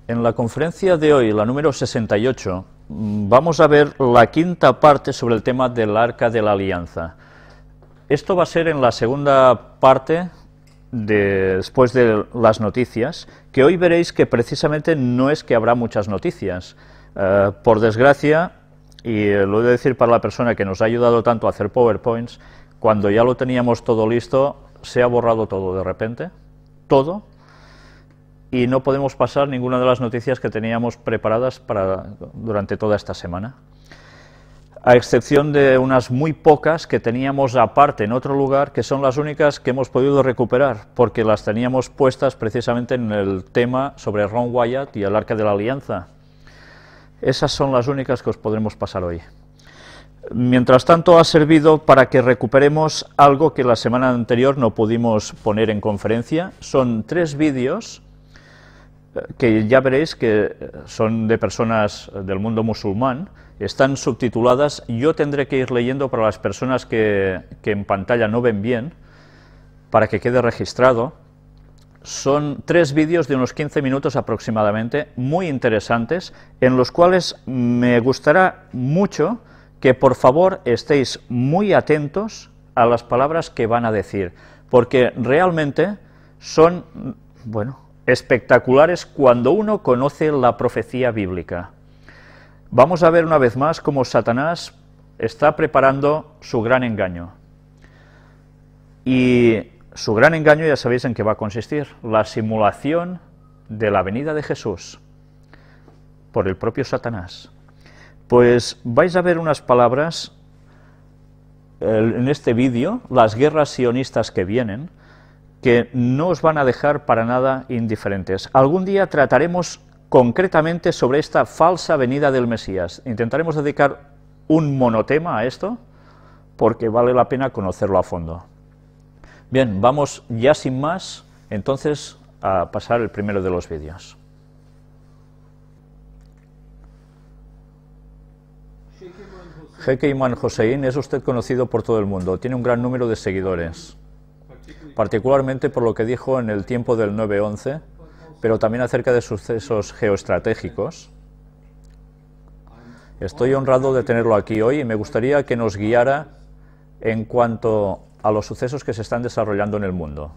En la conferencia de hoy, la número 68, vamos a ver la quinta parte sobre el tema del Arca de la Alianza. Esto va a ser en la segunda parte, después de las noticias, que hoy veréis que precisamente no es que habrá muchas noticias. Por desgracia, y lo he de decir para la persona que nos ha ayudado tanto a hacer PowerPoints, cuando ya lo teníamos todo listo, se ha borrado todo de repente, todo, y no podemos pasar ninguna de las noticias que teníamos preparadas durante toda esta semana, a excepción de unas muy pocas que teníamos aparte en otro lugar, que son las únicas que hemos podido recuperar, porque las teníamos puestas precisamente en el tema sobre Ron Wyatt y el Arca de la Alianza. Esas son las únicas que os podremos pasar hoy. Mientras tanto, ha servido para que recuperemos algo que la semana anterior no pudimos poner en conferencia. Son 3 vídeos que ya veréis que son de personas del mundo musulmán, están subtituladas. Yo tendré que ir leyendo para las personas que en pantalla no ven bien, para que quede registrado. Son 3 vídeos de unos 15 minutos aproximadamente, muy interesantes, en los cuales me gustará mucho que por favor estéis muy atentos a las palabras que van a decir, porque realmente son, bueno, espectaculares cuando uno conoce la profecía bíblica. Vamos a ver una vez más cómo Satanás está preparando su gran engaño. Y su gran engaño ya sabéis en qué va a consistir: la simulación de la venida de Jesús por el propio Satanás. Pues vais a ver unas palabras en este vídeo, las guerras sionistas que vienen, que no os van a dejar para nada indiferentes. Algún día trataremos concretamente sobre esta falsa venida del Mesías. Intentaremos dedicar un monotema a esto, porque vale la pena conocerlo a fondo. Bien, vamos ya sin más, entonces, a pasar el primero de los vídeos. Sheikh Imam Hussein es usted conocido por todo el mundo, tiene un gran número de seguidores, particularmente por lo que dijo en el tiempo del 9/11, pero también acerca de sucesos geoestratégicos. Estoy honrado de tenerlo aquí hoy y me gustaría que nos guiara en cuanto a los sucesos que se están desarrollando en el mundo.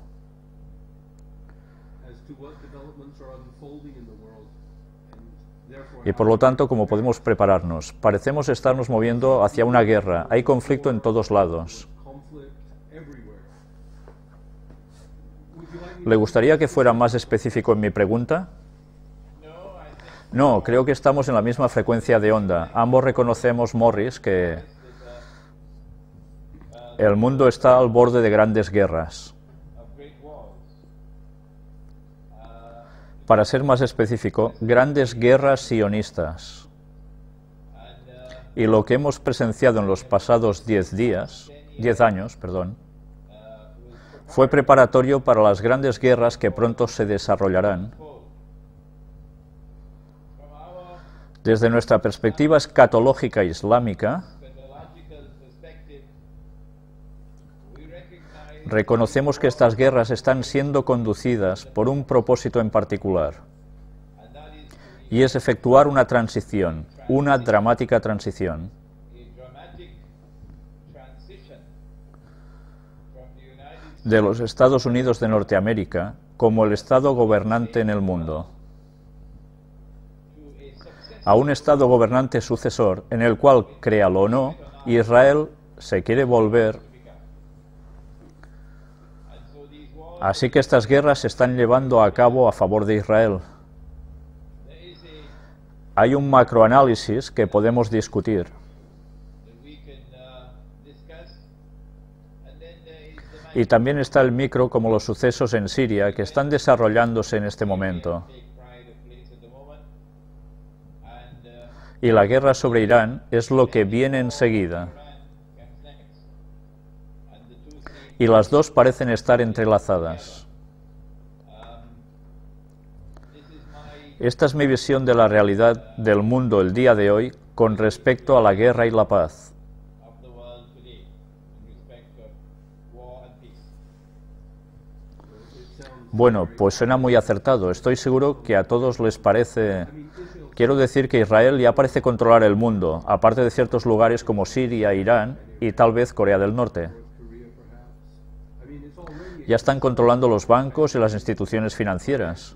Y por lo tanto, ¿cómo podemos prepararnos? Parecemos estarnos moviendo hacia una guerra, hay conflicto en todos lados. ¿Le gustaría que fuera más específico en mi pregunta? No, creo que estamos en la misma frecuencia de onda. Ambos reconocemos, Morris, que el mundo está al borde de grandes guerras. Para ser más específico, grandes guerras sionistas. Y lo que hemos presenciado en los pasados 10 años, fue preparatorio para las grandes guerras que pronto se desarrollarán. Desde nuestra perspectiva escatológica islámica, reconocemos que estas guerras están siendo conducidas por un propósito en particular, y es efectuar una transición, una dramática transición, de los Estados Unidos de Norteamérica como el Estado gobernante en el mundo, a un Estado gobernante sucesor en el cual, créalo o no, Israel se quiere volver. Así que estas guerras se están llevando a cabo a favor de Israel. Hay un macroanálisis que podemos discutir. Y también está el micro, como los sucesos en Siria, que están desarrollándose en este momento. Y la guerra sobre Irán es lo que viene enseguida. Y las dos parecen estar entrelazadas. Esta es mi visión de la realidad del mundo el día de hoy con respecto a la guerra y la paz. Bueno, pues suena muy acertado. Estoy seguro que a todos les parece... Quiero decir que Israel ya parece controlar el mundo, aparte de ciertos lugares como Siria, Irán y tal vez Corea del Norte. Ya están controlando los bancos y las instituciones financieras.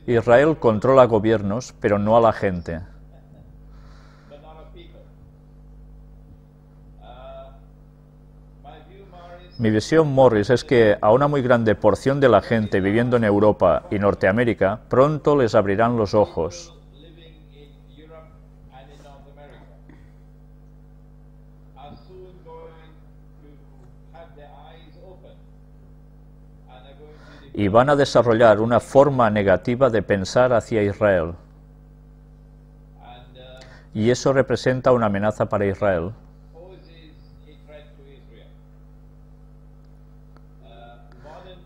Israel controla gobiernos, pero no a la gente. Mi visión, Morris, es que a una muy grande porción de la gente viviendo en Europa y Norteamérica pronto les abrirán los ojos. Y van a desarrollar una forma negativa de pensar hacia Israel. Y eso representa una amenaza para Israel.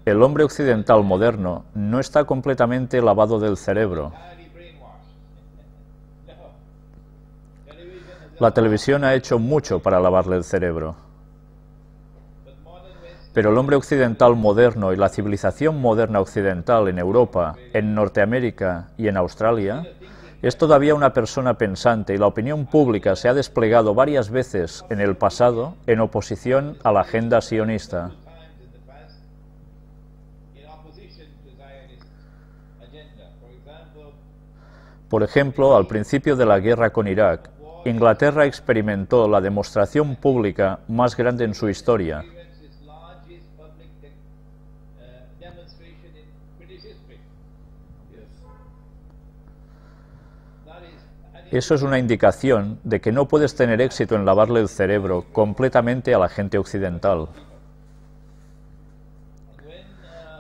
El hombre occidental moderno no está completamente lavado del cerebro. La televisión ha hecho mucho para lavarle el cerebro. Pero el hombre occidental moderno y la civilización moderna occidental en Europa, en Norteamérica y en Australia, es todavía una persona pensante y la opinión pública se ha desplegado varias veces en el pasado en oposición a la agenda sionista. Por ejemplo, al principio de la guerra con Irak, Inglaterra experimentó la demostración pública más grande en su historia. Eso es una indicación de que no puedes tener éxito en lavarle el cerebro completamente a la gente occidental.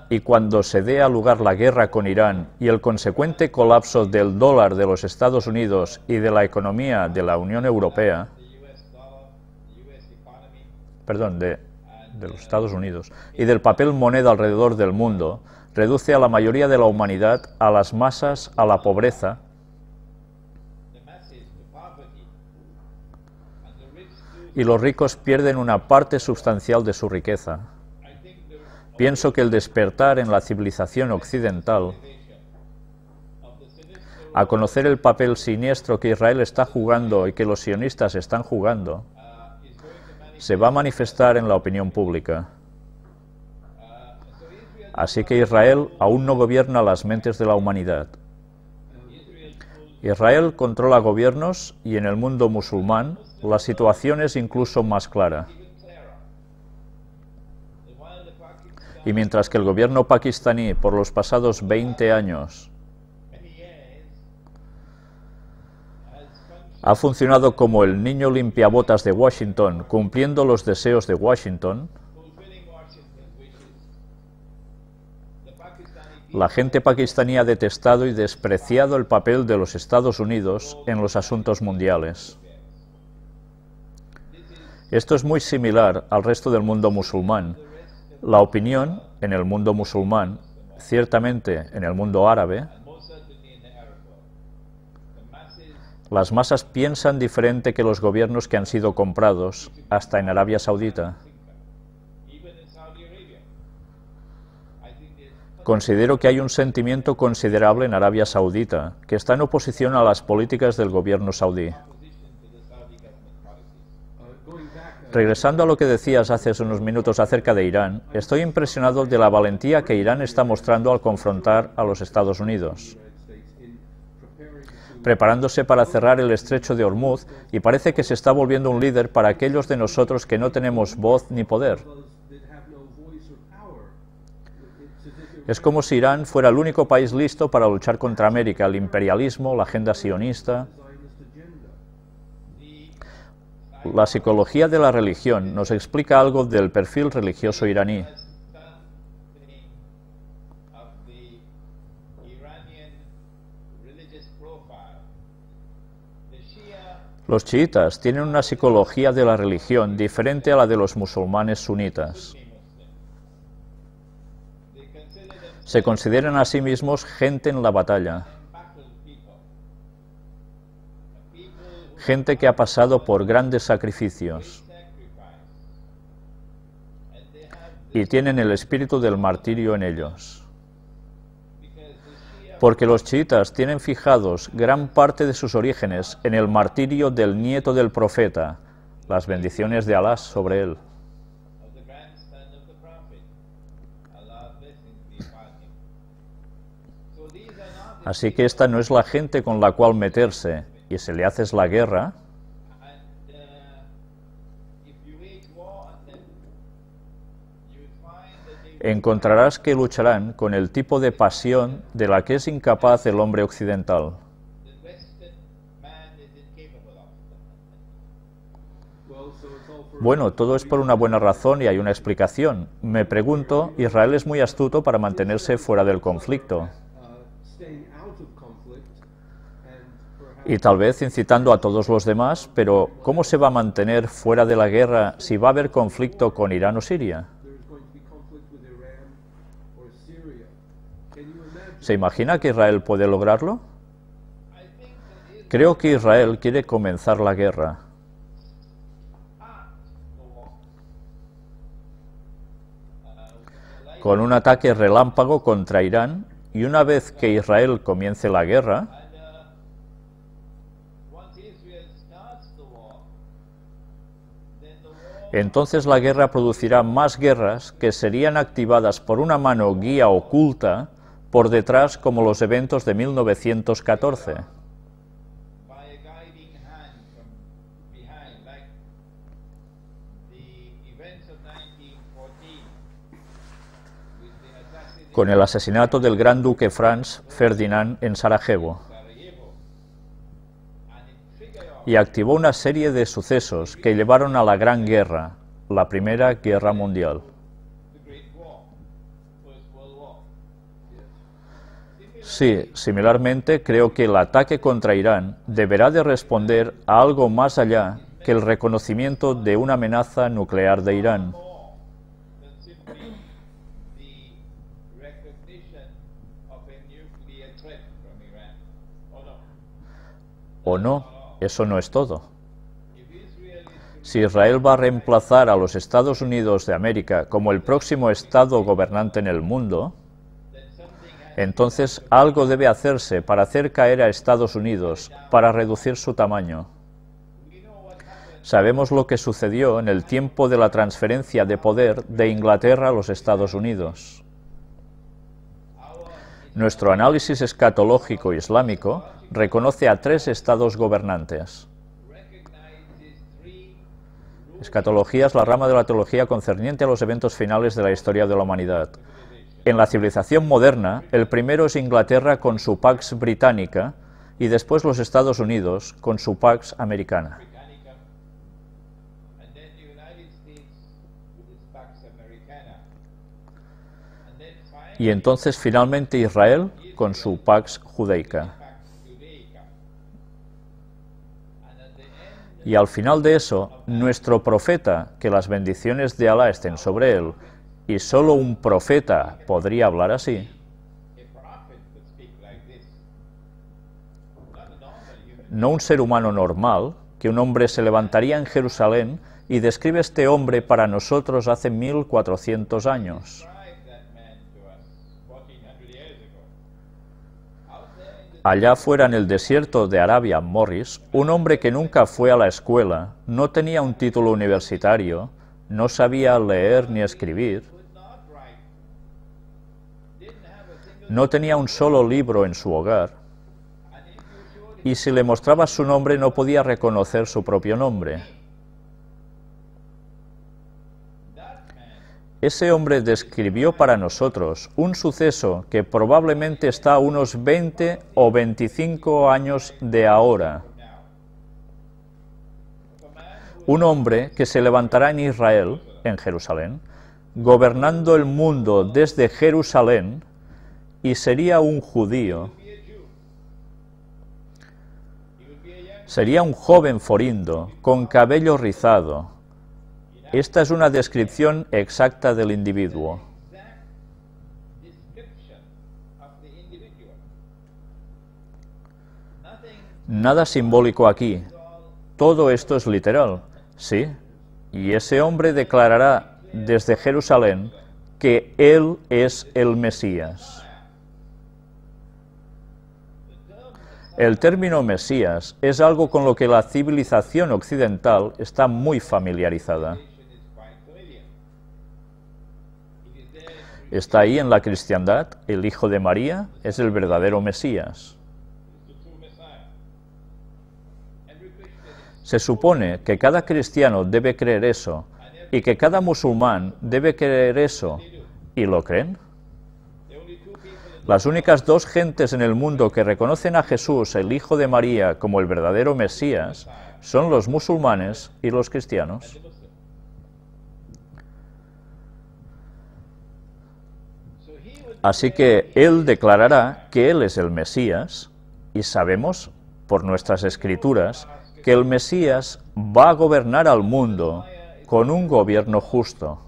Y cuando se dé a lugar la guerra con Irán y el consecuente colapso del dólar de los Estados Unidos y de la economía de la Unión Europea, de los Estados Unidos, y del papel moneda alrededor del mundo, reduce a la mayoría de la humanidad, a las masas, a la pobreza, y los ricos pierden una parte sustancial de su riqueza. Pienso que el despertar en la civilización occidental, a conocer el papel siniestro que Israel está jugando y que los sionistas están jugando, se va a manifestar en la opinión pública. Así que Israel aún no gobierna las mentes de la humanidad. Israel controla gobiernos y en el mundo musulmán la situación es incluso más clara. Y mientras que el gobierno pakistaní por los pasados 20 años ha funcionado como el niño limpiabotas de Washington, cumpliendo los deseos de Washington, la gente pakistaní ha detestado y despreciado el papel de los Estados Unidos en los asuntos mundiales. Esto es muy similar al resto del mundo musulmán. La opinión en el mundo musulmán, ciertamente en el mundo árabe, las masas piensan diferente que los gobiernos que han sido comprados, hasta en Arabia Saudita. Considero que hay un sentimiento considerable en Arabia Saudita, que está en oposición a las políticas del gobierno saudí. Regresando a lo que decías hace unos minutos acerca de Irán, estoy impresionado de la valentía que Irán está mostrando al confrontar a los Estados Unidos, preparándose para cerrar el estrecho de Hormuz, y parece que se está volviendo un líder para aquellos de nosotros que no tenemos voz ni poder. Es como si Irán fuera el único país listo para luchar contra América, el imperialismo, la agenda sionista. La psicología de la religión nos explica algo del perfil religioso iraní. Los chiitas tienen una psicología de la religión diferente a la de los musulmanes sunitas. Se consideran a sí mismos gente en la batalla. Gente que ha pasado por grandes sacrificios. y tienen el espíritu del martirio en ellos. Porque los chiitas tienen fijados gran parte de sus orígenes en el martirio del nieto del profeta, las bendiciones de Alá sobre él. Así que esta no es la gente con la cual meterse, y si le haces la guerra, encontrarás que lucharán con el tipo de pasión de la que es incapaz el hombre occidental. Bueno, todo es por una buena razón y hay una explicación. Me pregunto, Israel es muy astuto para mantenerse fuera del conflicto. Y tal vez incitando a todos los demás, pero ¿cómo se va a mantener fuera de la guerra si va a haber conflicto con Irán o Siria? ¿Se imagina que Israel puede lograrlo? Creo que Israel quiere comenzar la guerra. Con un ataque relámpago contra Irán, y una vez que Israel comience la guerra, entonces la guerra producirá más guerras que serían activadas por una mano guía oculta por detrás, como los eventos de 1914. Con el asesinato del gran duque Franz Ferdinand en Sarajevo. Y activó una serie de sucesos que llevaron a la Gran Guerra, la Primera Guerra Mundial. Sí, similarmente creo que el ataque contra Irán deberá de responder a algo más allá que el reconocimiento de una amenaza nuclear de Irán. ¿O no? Eso no es todo. Si Israel va a reemplazar a los Estados Unidos de América como el próximo Estado gobernante en el mundo, entonces algo debe hacerse para hacer caer a Estados Unidos, para reducir su tamaño. Sabemos lo que sucedió en el tiempo de la transferencia de poder de Inglaterra a los Estados Unidos. Nuestro análisis escatológico islámico reconoce a 3 estados gobernantes. Escatología es la rama de la teología concerniente a los eventos finales de la historia de la humanidad. En la civilización moderna, el primero es Inglaterra con su Pax Británica y después los Estados Unidos con su Pax Americana. Y entonces finalmente Israel con su Pax Judaica. Y al final de eso, nuestro profeta, que las bendiciones de Alá estén sobre él, y solo un profeta podría hablar así. No un ser humano normal, que un hombre se levantaría en Jerusalén y describe este hombre para nosotros hace 1400 años. Allá fuera en el desierto de Arabia, Morris, un hombre que nunca fue a la escuela, no tenía un título universitario, no sabía leer ni escribir, no tenía un solo libro en su hogar, y si le mostrabas su nombre no podía reconocer su propio nombre. Ese hombre describió para nosotros un suceso que probablemente está a unos 20 o 25 años de ahora. Un hombre que se levantará en Israel, en Jerusalén, gobernando el mundo desde Jerusalén, y sería un judío. Sería un joven forindo, con cabello rizado. Esta es una descripción exacta del individuo. Nada simbólico aquí. Todo esto es literal, ¿sí? Y ese hombre declarará desde Jerusalén que Él es el Mesías. El término Mesías es algo con lo que la civilización occidental está muy familiarizada. Está ahí en la cristiandad, el Hijo de María es el verdadero Mesías. Se supone que cada cristiano debe creer eso, y que cada musulmán debe creer eso, ¿y lo creen? Las únicas dos gentes en el mundo que reconocen a Jesús, el Hijo de María, como el verdadero Mesías, son los musulmanes y los cristianos. Así que Él declarará que Él es el Mesías, y sabemos, por nuestras escrituras, que el Mesías va a gobernar al mundo con un gobierno justo.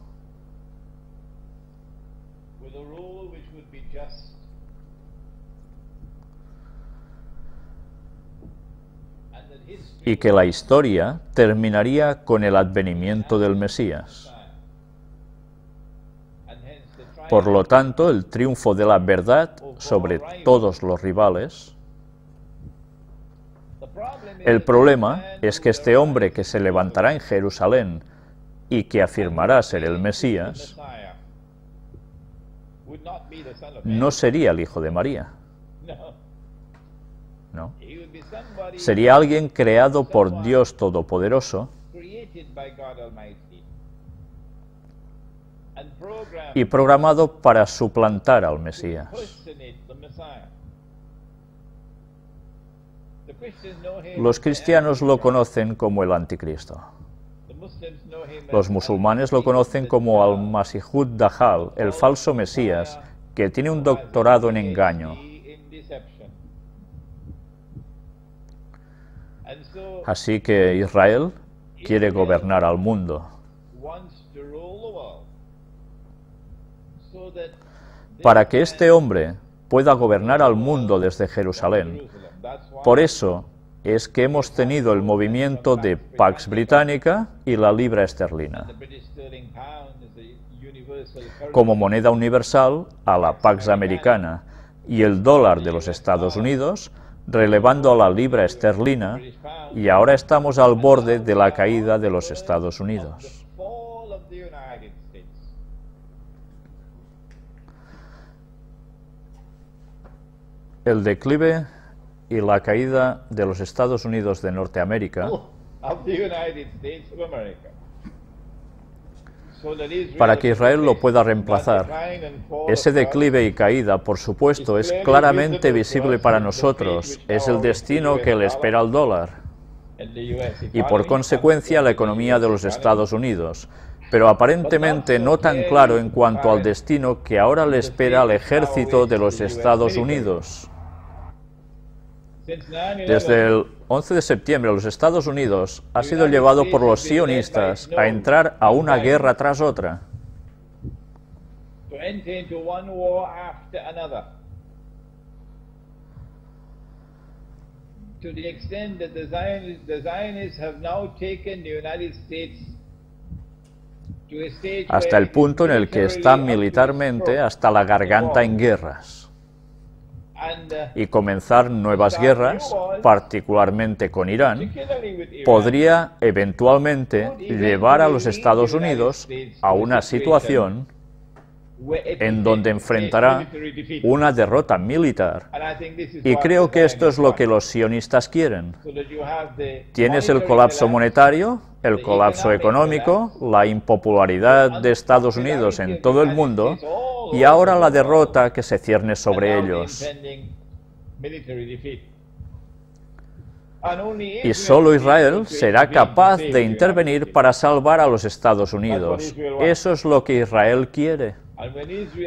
Y que la historia terminaría con el advenimiento del Mesías. Por lo tanto, el triunfo de la verdad sobre todos los rivales. El problema es que este hombre que se levantará en Jerusalén y que afirmará ser el Mesías, no sería el Hijo de María. No. Sería alguien creado por Dios Todopoderoso y programado para suplantar al Mesías. Los cristianos lo conocen como el Anticristo. Los musulmanes lo conocen como Al-Masihud Dajjal, el falso Mesías, que tiene un doctorado en engaño. Así que Israel quiere gobernar al mundo. Para que este hombre pueda gobernar al mundo desde Jerusalén. Por eso es que hemos tenido el movimiento de Pax Británica y la libra esterlina como moneda universal a la Pax Americana y el dólar de los Estados Unidos relevando a la libra esterlina, y ahora estamos al borde de la caída de los Estados Unidos. El declive y la caída de los Estados Unidos de Norteamérica, para que Israel lo pueda reemplazar. Ese declive y caída, por supuesto, es claramente visible para nosotros, es el destino que le espera al dólar y por consecuencia la economía de los Estados Unidos, pero aparentemente no tan claro en cuanto al destino que ahora le espera al ejército de los Estados Unidos. Desde el 11 de septiembre, los Estados Unidos ha sido llevado por los sionistas a entrar a una guerra tras otra. Hasta el punto en el que están militarmente hasta la garganta en guerras. Y comenzar nuevas guerras, particularmente con Irán, podría eventualmente llevar a los Estados Unidos a una situación en donde enfrentará una derrota militar. Y creo que esto es lo que los sionistas quieren. Tienes el colapso monetario, el colapso económico, la impopularidad de Estados Unidos en todo el mundo, y ahora la derrota que se cierne sobre ellos. Y solo Israel será capaz de intervenir para salvar a los Estados Unidos. Eso es lo que Israel quiere.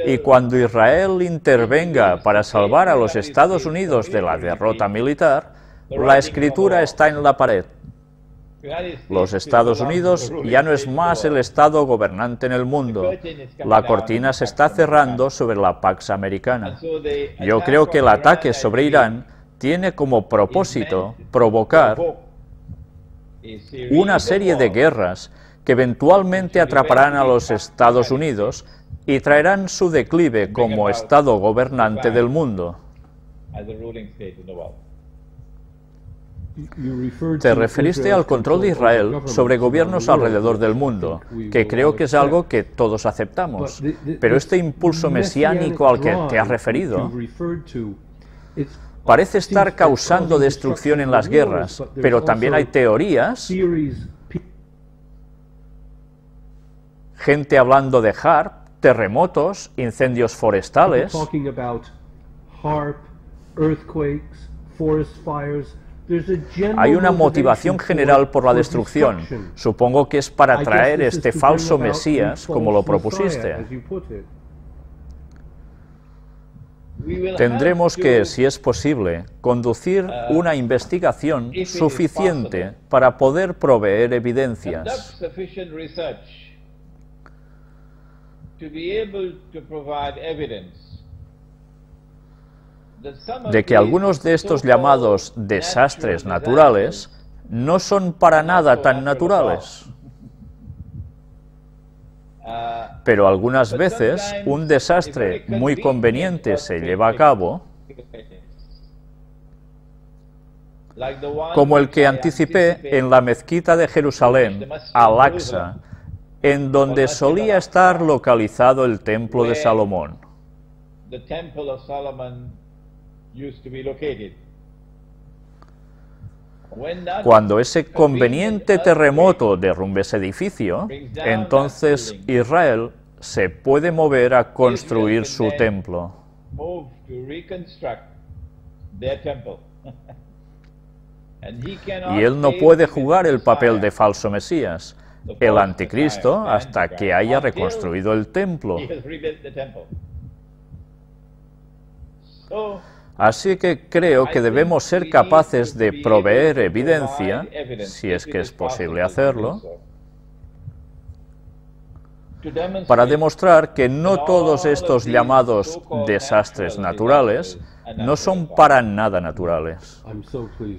Y cuando Israel intervenga para salvar a los Estados Unidos de la derrota militar, la escritura está en la pared. Los Estados Unidos ya no es más el Estado gobernante en el mundo. La cortina se está cerrando sobre la Pax Americana. Yo creo que el ataque sobre Irán tiene como propósito provocar una serie de guerras que eventualmente atraparán a los Estados Unidos y traerán su declive como estado gobernante del mundo. Te referiste al control de Israel sobre gobiernos alrededor del mundo, que creo que es algo que todos aceptamos. Pero este impulso mesiánico al que te has referido parece estar causando destrucción en las guerras, pero también hay teorías, gente hablando de HARP, terremotos, incendios forestales. Hay una motivación general por la destrucción. Supongo que es para traer este falso Mesías, como lo propusiste. Tendremos que, si es posible, conducir una investigación suficiente para poder proveer evidencias de que algunos de estos llamados desastres naturales no son para nada tan naturales. Pero algunas veces un desastre muy conveniente se lleva a cabo, como el que anticipé en la mezquita de Jerusalén, Al-Aqsa, en donde solía estar localizado el templo de Salomón. Cuando ese conveniente terremoto derrumbe ese edificio, entonces Israel se puede mover a construir su templo. Y él no puede jugar el papel de falso Mesías, el anticristo, hasta que haya reconstruido el templo. Así que creo que debemos ser capaces de proveer evidencia, si es que es posible hacerlo, para demostrar que no todos estos llamados desastres naturales no son para nada naturales.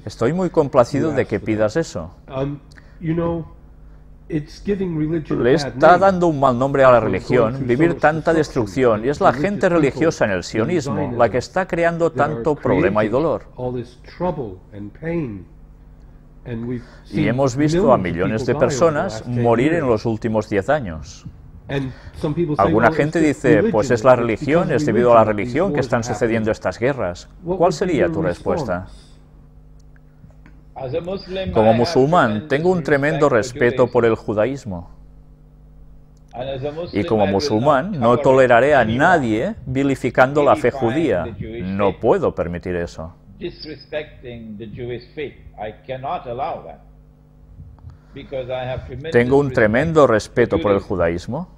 Estoy muy complacido de que pidas eso. Le está dando un mal nombre a la religión vivir tanta destrucción, y es la gente religiosa en el sionismo la que está creando tanto problema y dolor. Y hemos visto a millones de personas morir en los últimos 10 años. Alguna gente dice, pues es la religión, es debido a la religión que están sucediendo estas guerras. ¿Cuál sería tu respuesta? Como musulmán, tengo un tremendo respeto por el judaísmo. Y como musulmán, no toleraré a nadie vilificando la fe judía. No puedo permitir eso. Tengo un tremendo respeto por el judaísmo.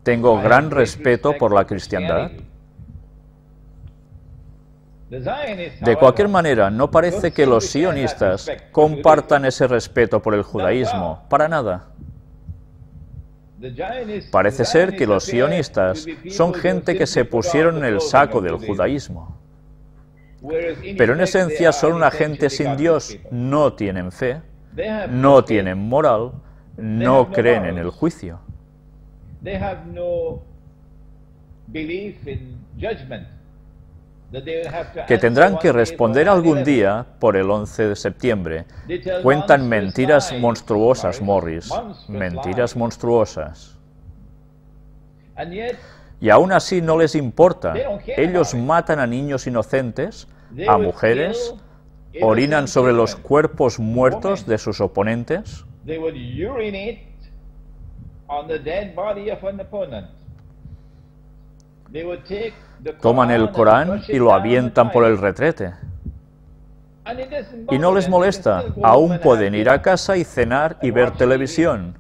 Tengo gran respeto por la cristiandad. De cualquier manera, no parece que los sionistas compartan ese respeto por el judaísmo, para nada. Parece ser que los sionistas son gente que se pusieron en el saco del judaísmo. Pero en esencia son una gente sin Dios, no tienen fe, no tienen moral, no creen en el juicio. Que tendrán que responder algún día por el 11 de septiembre. Cuentan mentiras monstruosas, Morris, mentiras monstruosas. Y aún así no les importa. Ellos matan a niños inocentes, a mujeres, orinan sobre los cuerpos muertos de sus oponentes. Toman el Corán y lo avientan por el retrete. Y no les molesta, aún pueden ir a casa y cenar y ver televisión.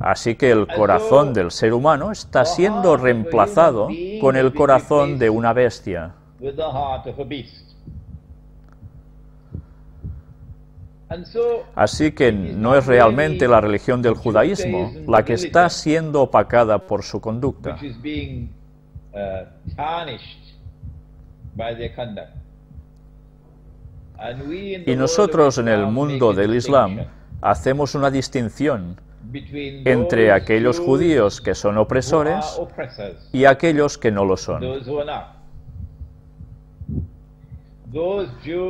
Así que el corazón del ser humano está siendo reemplazado con el corazón de una bestia. Así que no es realmente la religión del judaísmo la que está siendo opacada por su conducta. Y nosotros en el mundo del Islam hacemos una distinción entre aquellos judíos que son opresores y aquellos que no lo son.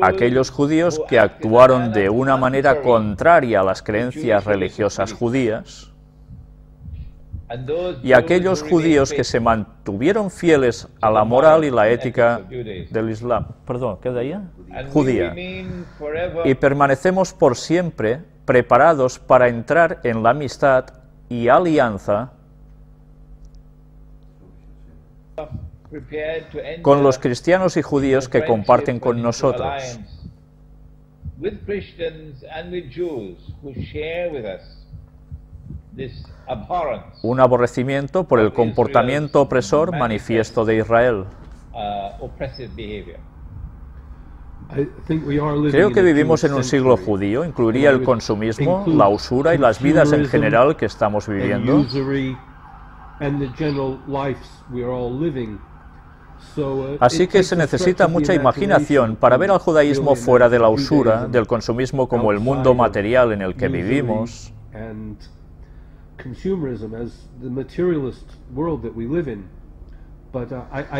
Aquellos judíos que actuaron de una manera contraria a las creencias religiosas judías y aquellos judíos que se mantuvieron fieles a la moral y la ética del Islam. Perdón, ¿qué de ahí? Judía. Y permanecemos por siempre preparados para entrar en la amistad y alianza con los cristianos y judíos que comparten con nosotros. Un aborrecimiento por el comportamiento opresor manifiesto de Israel. Creo que vivimos en un siglo judío, incluiría el consumismo, la usura y las vidas en general que estamos viviendo. Así que se necesita mucha imaginación para ver al judaísmo fuera de la usura, del consumismo como el mundo material en el que vivimos,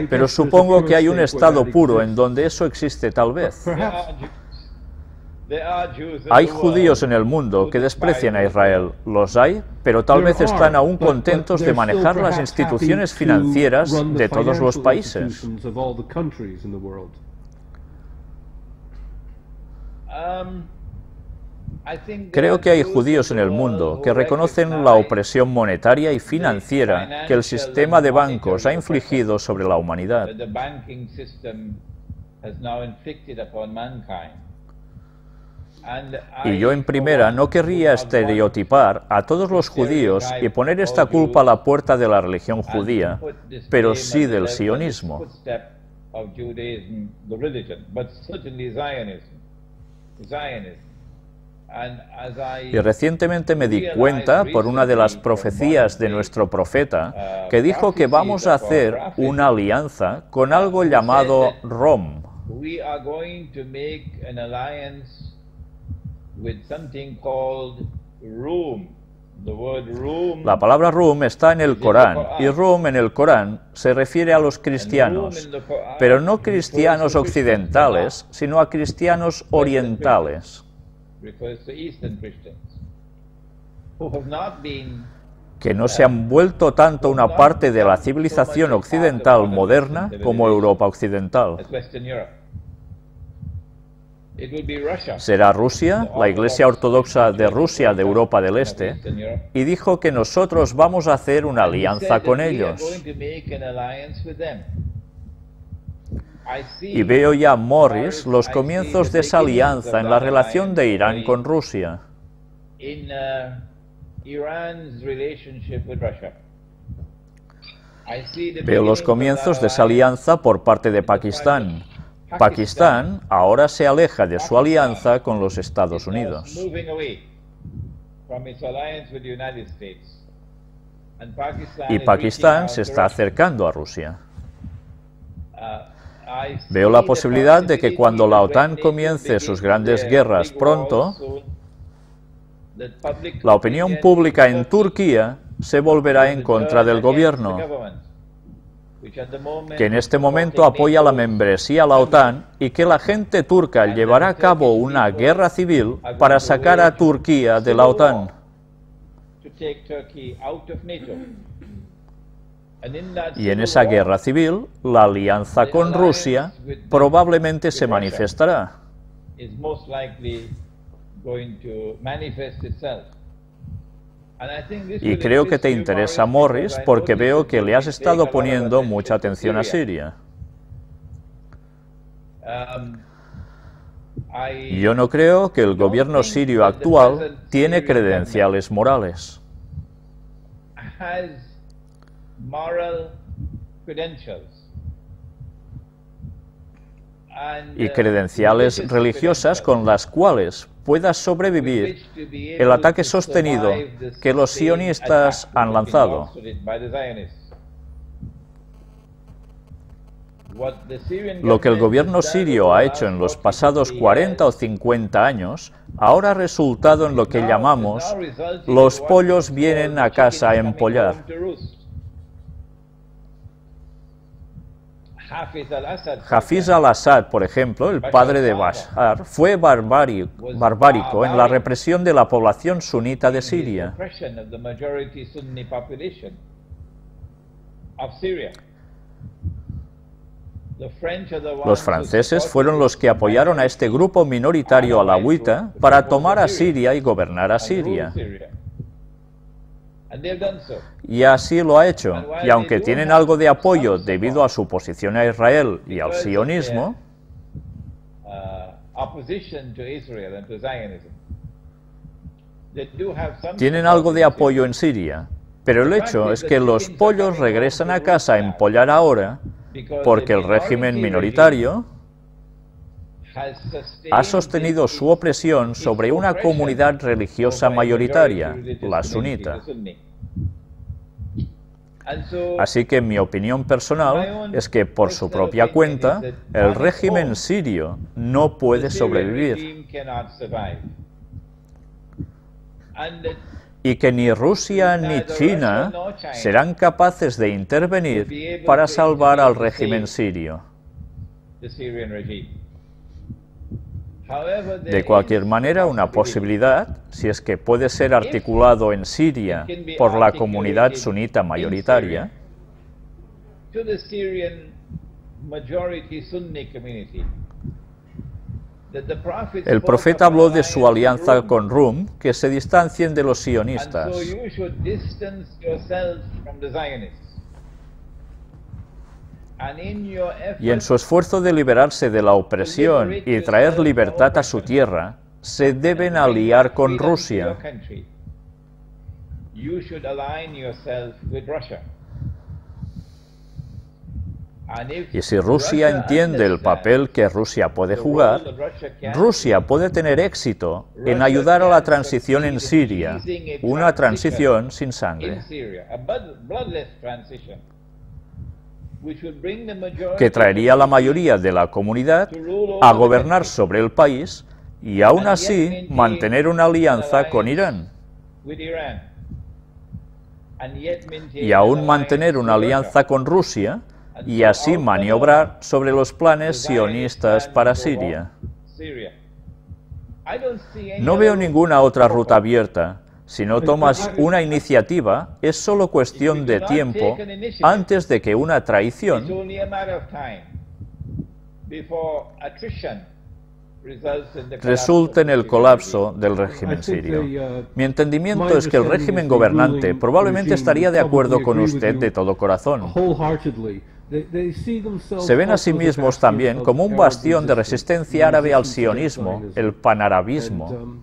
pero supongo que hay un estado puro en donde eso existe tal vez. Hay judíos en el mundo que desprecian a Israel, los hay, pero tal vez están aún contentos de manejar las instituciones financieras de todos los países. Creo que hay judíos en el mundo que reconocen la opresión monetaria y financiera que el sistema de bancos ha infligido sobre la humanidad. Y yo en primera no querría estereotipar a todos los judíos y poner esta culpa a la puerta de la religión judía, pero sí del sionismo. Y recientemente me di cuenta, por una de las profecías de nuestro profeta, que dijo que vamos a hacer una alianza con algo llamado ROM. La palabra Rum está en el Corán, y Rum en el Corán se refiere a los cristianos, pero no cristianos occidentales, sino a cristianos orientales, que no se han vuelto tanto una parte de la civilización occidental moderna como Europa occidental. Será Rusia, la Iglesia Ortodoxa de Rusia de Europa del Este, y dijo que nosotros vamos a hacer una alianza con ellos. Y veo ya, Morris, los comienzos de esa alianza en la relación de Irán con Rusia. Veo los comienzos de esa alianza por parte de Pakistán. Pakistán ahora se aleja de su alianza con los Estados Unidos. Y Pakistán se está acercando a Rusia. Veo la posibilidad de que cuando la OTAN comience sus grandes guerras pronto, la opinión pública en Turquía se volverá en contra del gobierno, que en este momento apoya la membresía a la OTAN, y que la gente turca llevará a cabo una guerra civil para sacar a Turquía de la OTAN. Y en esa guerra civil, la alianza con Rusia probablemente se manifestará. Y creo que te interesa, Morris, porque veo que le has estado poniendo mucha atención a Siria. Yo no creo que el gobierno sirio actual tiene credenciales morales. Y credenciales religiosas con las cuales pueda sobrevivir el ataque sostenido que los sionistas han lanzado. Lo que el gobierno sirio ha hecho en los pasados 40 o 50 años, ahora ha resultado en lo que llamamos los pollos vienen a casa a empollar. Hafiz al-Assad, por ejemplo, el padre de Bashar, fue barbárico en la represión de la población sunita de Siria. Los franceses fueron los que apoyaron a este grupo minoritario alawita para tomar a Siria y gobernar a Siria. Y así lo ha hecho, y aunque tienen algo de apoyo debido a su posición a Israel y al sionismo, tienen algo de apoyo en Siria, pero el hecho es que los pollos regresan a casa a empollar ahora porque el régimen minoritario ha sostenido su opresión sobre una comunidad religiosa mayoritaria, la sunita. Así que mi opinión personal es que por su propia cuenta, el régimen sirio no puede sobrevivir. Y que ni Rusia ni China serán capaces de intervenir para salvar al régimen sirio. De cualquier manera, una posibilidad, si es que puede ser articulado en Siria por la comunidad sunita mayoritaria, el profeta habló de su alianza con Rum, que se distancien de los sionistas. Y en su esfuerzo de liberarse de la opresión y traer libertad a su tierra, se deben aliar con Rusia. Y si Rusia entiende el papel que Rusia puede jugar, Rusia puede tener éxito en ayudar a la transición en Siria, una transición sin sangre, que traería a la mayoría de la comunidad a gobernar sobre el país y aún así mantener una alianza con Irán. Y aún mantener una alianza con Rusia y así maniobrar sobre los planes sionistas para Siria. No veo ninguna otra ruta abierta. Si no tomas una iniciativa, es solo cuestión de tiempo antes de que una traición resulte en el colapso del régimen sirio. Mi entendimiento es que el régimen gobernante probablemente estaría de acuerdo con usted de todo corazón. Se ven a sí mismos también como un bastión de resistencia árabe al sionismo, el panarabismo.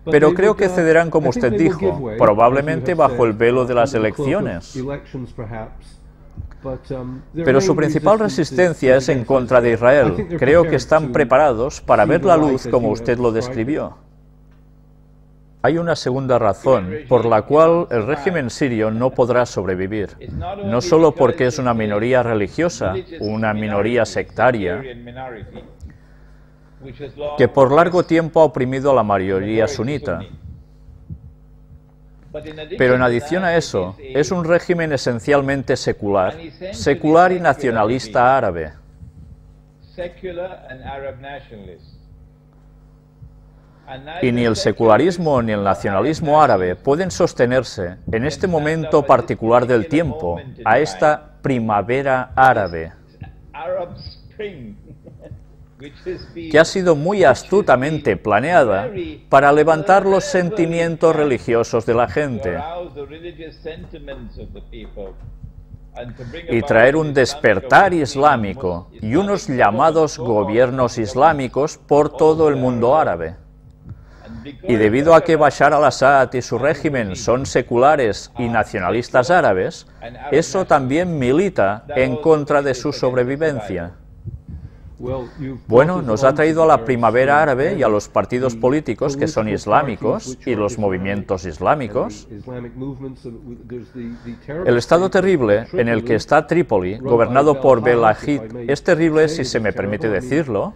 Pero creo que cederán, como usted dijo, probablemente bajo el velo de las elecciones. Pero su principal resistencia es en contra de Israel. Creo que están preparados para ver la luz como usted lo describió. Hay una segunda razón por la cual el régimen sirio no podrá sobrevivir. No solo porque es una minoría religiosa, una minoría sectaria, que por largo tiempo ha oprimido a la mayoría sunita. Pero en adición a eso, es un régimen esencialmente secular y nacionalista árabe. Y ni el secularismo ni el nacionalismo árabe pueden sostenerse en este momento particular del tiempo, a esta primavera árabe, que ha sido muy astutamente planeada para levantar los sentimientos religiosos de la gente y traer un despertar islámico y unos llamados gobiernos islámicos por todo el mundo árabe. Y debido a que Bashar al-Assad y su régimen son seculares y nacionalistas árabes, eso también milita en contra de su sobrevivencia. Bueno, nos ha traído a la primavera árabe y a los partidos políticos que son islámicos y los movimientos islámicos. El estado terrible en el que está Trípoli, gobernado por Belahid, es terrible si se me permite decirlo.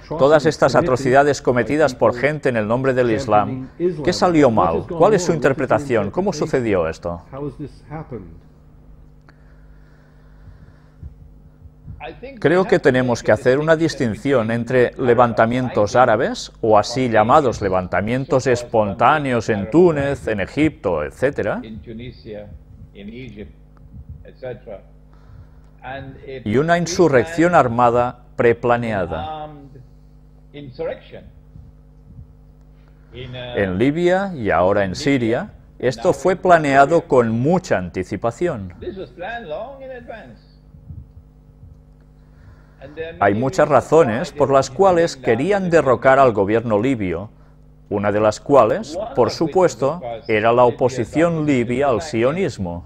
Todas estas atrocidades cometidas por gente en el nombre del Islam, ¿qué salió mal? ¿Cuál es su interpretación? ¿Cómo sucedió esto? Creo que tenemos que hacer una distinción entre levantamientos árabes, o así llamados levantamientos espontáneos en Túnez, en Egipto, etc., y una insurrección armada preplaneada. En Libia y ahora en Siria, esto fue planeado con mucha anticipación. Hay muchas razones por las cuales querían derrocar al gobierno libio, una de las cuales, por supuesto, era la oposición libia al sionismo,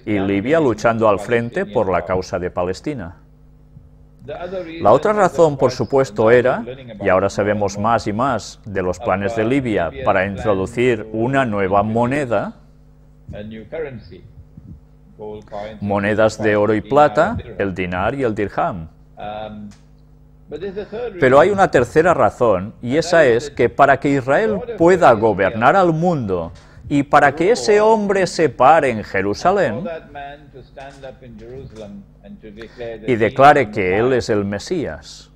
y Libia luchando al frente por la causa de Palestina. La otra razón, por supuesto, era, y ahora sabemos más y más de los planes de Libia para introducir una nueva moneda, monedas de oro y plata, el dinar y el dirham. Pero hay una tercera razón, y esa es que para que Israel pueda gobernar al mundo y para que ese hombre se pare en Jerusalén y declare que él es el Mesías,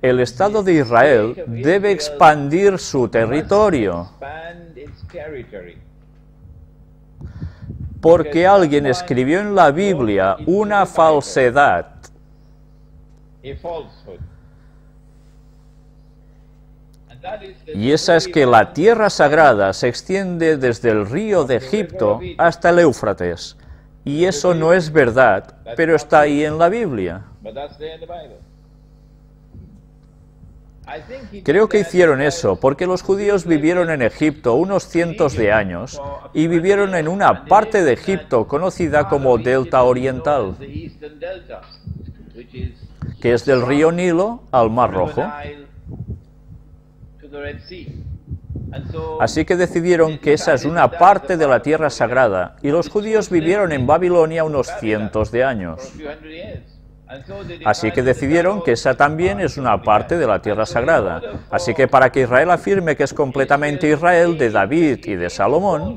el Estado de Israel debe expandir su territorio, porque alguien escribió en la Biblia una falsedad. Y esa es que la tierra sagrada se extiende desde el río de Egipto hasta el Éufrates. Y eso no es verdad, pero está ahí en la Biblia. Creo que hicieron eso porque los judíos vivieron en Egipto unos cientos de años y vivieron en una parte de Egipto conocida como Delta Oriental, que es del río Nilo al Mar Rojo. Así que decidieron que esa es una parte de la tierra sagrada, y los judíos vivieron en Babilonia unos cientos de años. Así que decidieron que esa también es una parte de la tierra sagrada. Así que para que Israel afirme que es completamente Israel de David y de Salomón,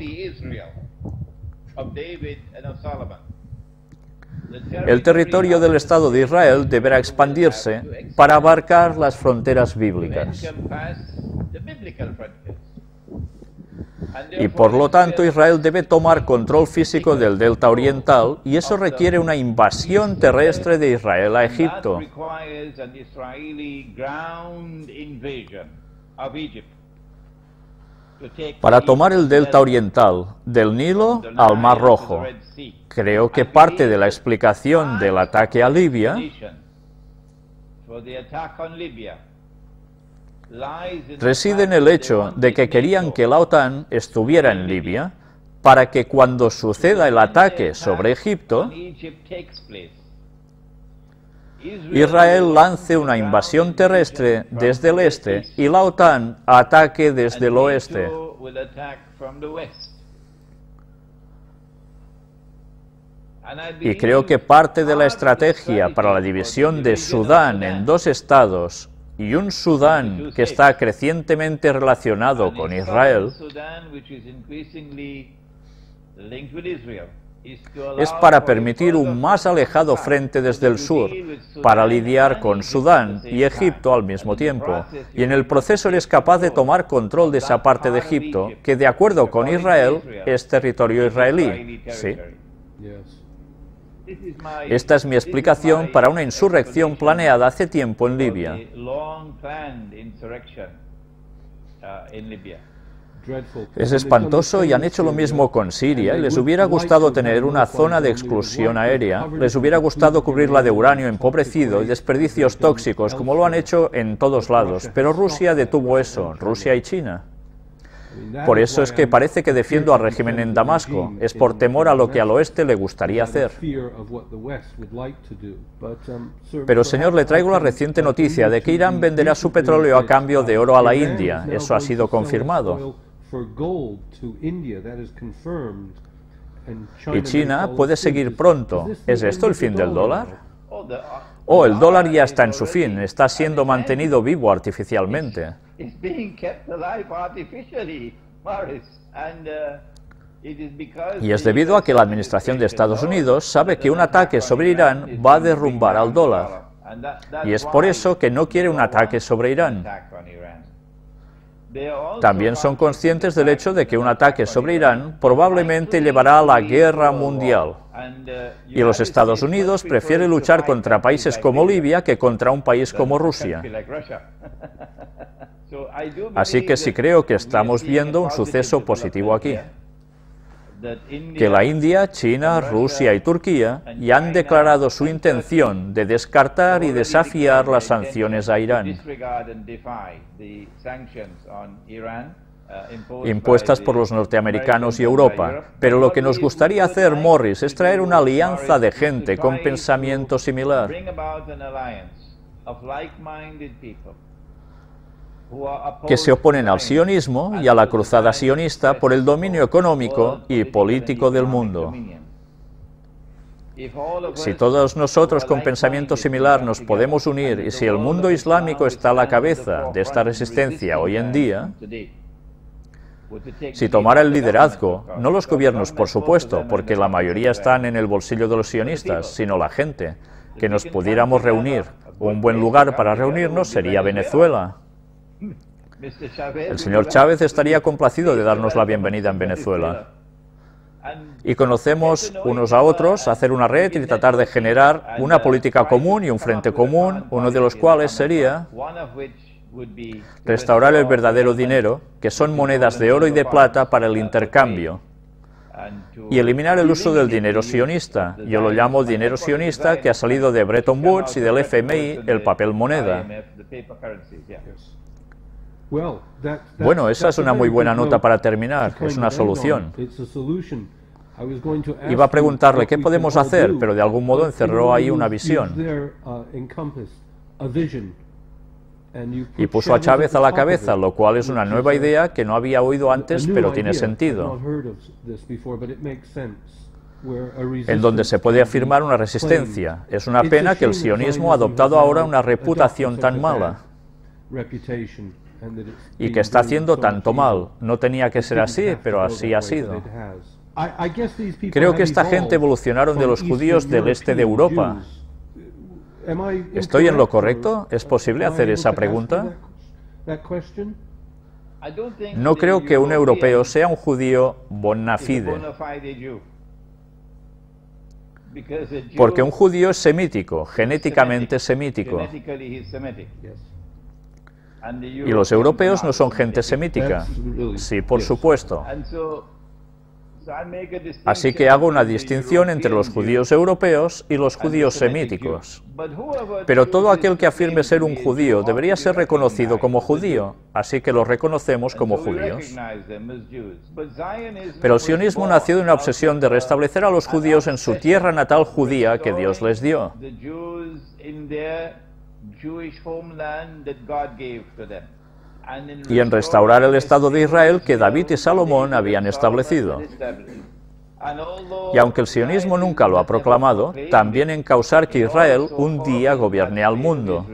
el territorio del Estado de Israel deberá expandirse para abarcar las fronteras bíblicas. Y por lo tanto Israel debe tomar control físico del delta oriental, y eso requiere una invasión terrestre de Israel a Egipto. Para tomar el delta oriental, del Nilo al Mar Rojo. Creo que parte de la explicación del ataque a Libia reside en el hecho de que querían que la OTAN estuviera en Libia para que cuando suceda el ataque sobre Egipto, Israel lance una invasión terrestre desde el este y la OTAN ataque desde el oeste. Y creo que parte de la estrategia para la división de Sudán en dos estados y un Sudán que está crecientemente relacionado con Israel es para permitir un más alejado frente desde el sur, para lidiar con Sudán y Egipto al mismo tiempo. Y en el proceso eres capaz de tomar control de esa parte de Egipto, que de acuerdo con Israel es territorio israelí. Sí. Esta es mi explicación para una insurrección planeada hace tiempo en Libia. Es espantoso y han hecho lo mismo con Siria. Les hubiera gustado tener una zona de exclusión aérea, les hubiera gustado cubrirla de uranio empobrecido y desperdicios tóxicos, como lo han hecho en todos lados. Pero Rusia detuvo eso, Rusia y China. Por eso es que parece que defiendo al régimen en Damasco, es por temor a lo que al oeste le gustaría hacer. Pero, señor, le traigo la reciente noticia de que Irán venderá su petróleo a cambio de oro a la India. Eso ha sido confirmado. Y China puede seguir pronto. ¿Es esto el fin del dólar? Oh, el dólar ya está en su fin, está siendo mantenido vivo artificialmente. Y es debido a que la administración de Estados Unidos sabe que un ataque sobre Irán va a derrumbar al dólar. Y es por eso que no quiere un ataque sobre Irán. También son conscientes del hecho de que un ataque sobre Irán probablemente llevará a la guerra mundial. Y los Estados Unidos prefieren luchar contra países como Libia que contra un país como Rusia. Así que sí creo que estamos viendo un suceso positivo aquí. Que la India, China, Rusia y Turquía ya han declarado su intención de descartar y desafiar las sanciones a Irán, impuestas por los norteamericanos y Europa. Pero lo que nos gustaría hacer, Morris, es traer una alianza de gente con pensamiento similar, que se oponen al sionismo y a la cruzada sionista por el dominio económico y político del mundo. Si todos nosotros con pensamiento similar nos podemos unir y si el mundo islámico está a la cabeza de esta resistencia hoy en día, si tomara el liderazgo, no los gobiernos por supuesto, porque la mayoría están en el bolsillo de los sionistas, sino la gente, que nos pudiéramos reunir. Un buen lugar para reunirnos sería Venezuela. El señor Chávez estaría complacido de darnos la bienvenida en Venezuela. Y conocemos unos a otros, hacer una red y tratar de generar una política común y un frente común, uno de los cuales sería restaurar el verdadero dinero, que son monedas de oro y de plata para el intercambio, y eliminar el uso del dinero sionista. Yo lo llamo dinero sionista, que ha salido de Bretton Woods y del FMI, el papel moneda. Bueno, esa es una muy buena nota para terminar, es una solución. Iba a preguntarle qué podemos hacer, pero de algún modo encerró ahí una visión. Y puso a Chávez a la cabeza, lo cual es una nueva idea que no había oído antes, pero tiene sentido. En donde se puede afirmar una resistencia. Es una pena que el sionismo ha adoptado ahora una reputación tan mala y que está haciendo tanto mal. No tenía que ser así, pero así ha sido. Creo que esta gente evolucionaron de los judíos del este de Europa. ¿Estoy en lo correcto? ¿Es posible hacer esa pregunta? No creo que un europeo sea un judío bona fide, porque un judío es semítico, genéticamente semítico. Y los europeos no son gente semítica. Sí, por supuesto. Así que hago una distinción entre los judíos europeos y los judíos semíticos. Pero todo aquel que afirme ser un judío debería ser reconocido como judío, así que los reconocemos como judíos. Pero el sionismo nació de una obsesión de restablecer a los judíos en su tierra natal judía que Dios les dio. Y en restaurar el Estado de Israel que David y Salomón habían establecido. Y aunque el sionismo nunca lo ha proclamado, también en causar que Israel un día gobierne al mundo.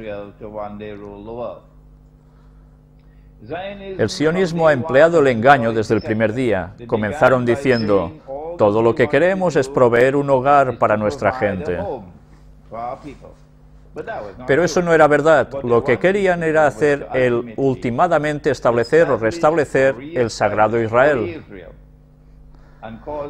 El sionismo ha empleado el engaño desde el primer día. Comenzaron diciendo, todo lo que queremos es proveer un hogar para nuestra gente. Pero eso no era verdad. Lo que querían era hacer ultimadamente establecer o restablecer el Sagrado Israel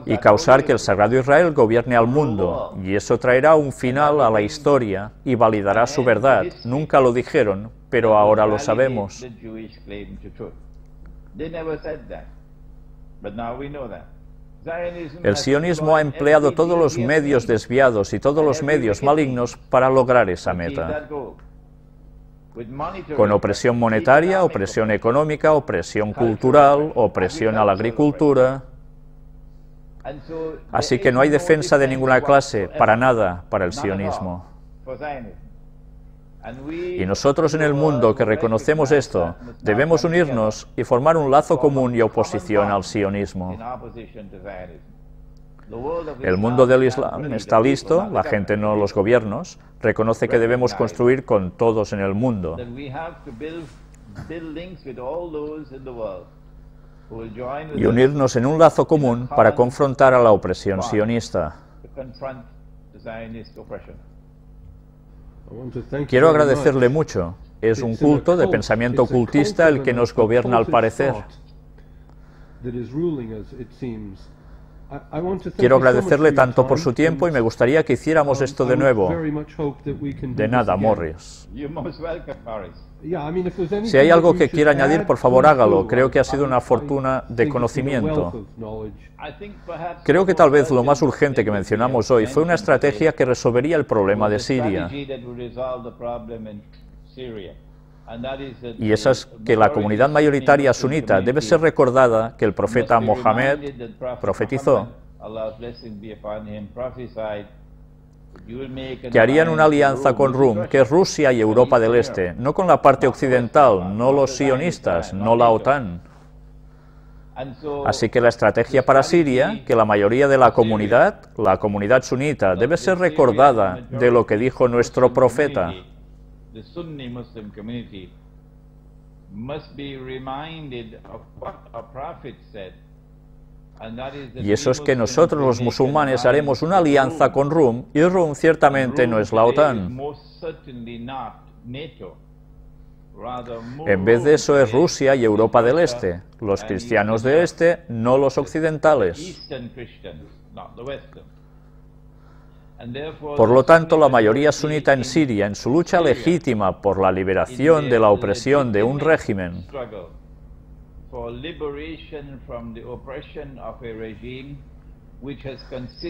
y causar que el Sagrado Israel gobierne al mundo, y eso traerá un final a la historia y validará su verdad. Nunca lo dijeron, pero ahora lo sabemos. El sionismo ha empleado todos los medios desviados y todos los medios malignos para lograr esa meta. con opresión monetaria, opresión económica, opresión cultural, opresión a la agricultura. Así que no hay defensa de ninguna clase, para nada, para el sionismo. Y nosotros en el mundo que reconocemos esto, debemos unirnos y formar un lazo común y oposición al sionismo. El mundo del Islam está listo, la gente no los gobiernos, reconoce que debemos construir con todos en el mundo. Y unirnos en un lazo común para confrontar a la opresión sionista. Quiero agradecerle mucho. Es un culto de pensamiento ocultista el que nos gobierna al parecer. Quiero agradecerle tanto por su tiempo y me gustaría que hiciéramos esto de nuevo. De nada, Morris. Si hay algo que quiera añadir, por favor hágalo. Creo que ha sido una fortuna de conocimiento. Creo que tal vez lo más urgente que mencionamos hoy fue una estrategia que resolvería el problema de Siria. Y esa es que la comunidad mayoritaria sunita debe ser recordada que el profeta Mohammed profetizó que harían una alianza con Rum, que es Rusia y Europa del Este, no con la parte occidental, no los sionistas, no la OTAN. Así que la estrategia para Siria, que la mayoría de la comunidad sunita, debe ser recordada de lo que dijo nuestro profeta. Y eso es que nosotros los musulmanes haremos una alianza con Rum, y Rum ciertamente no es la OTAN. En vez de eso es Rusia y Europa del Este, los cristianos del Este, no los occidentales. Por lo tanto, la mayoría sunita en Siria, en su lucha legítima por la liberación de la opresión de un régimen,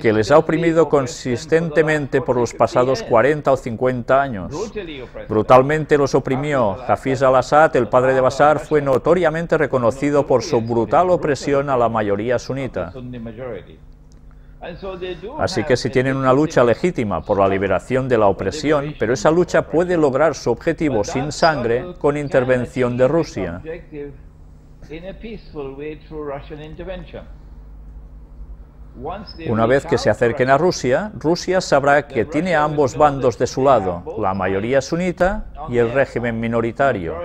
que les ha oprimido consistentemente por los pasados 40 o 50 años. Brutalmente los oprimió. Hafiz al-Assad, el padre de Bashar, fue notoriamente reconocido por su brutal opresión a la mayoría sunita. Así que si tienen una lucha legítima por la liberación de la opresión, pero esa lucha puede lograr su objetivo sin sangre con intervención de Rusia. Una vez que se acerquen a Rusia, Rusia sabrá que tiene a ambos bandos de su lado, la mayoría sunita y el régimen minoritario.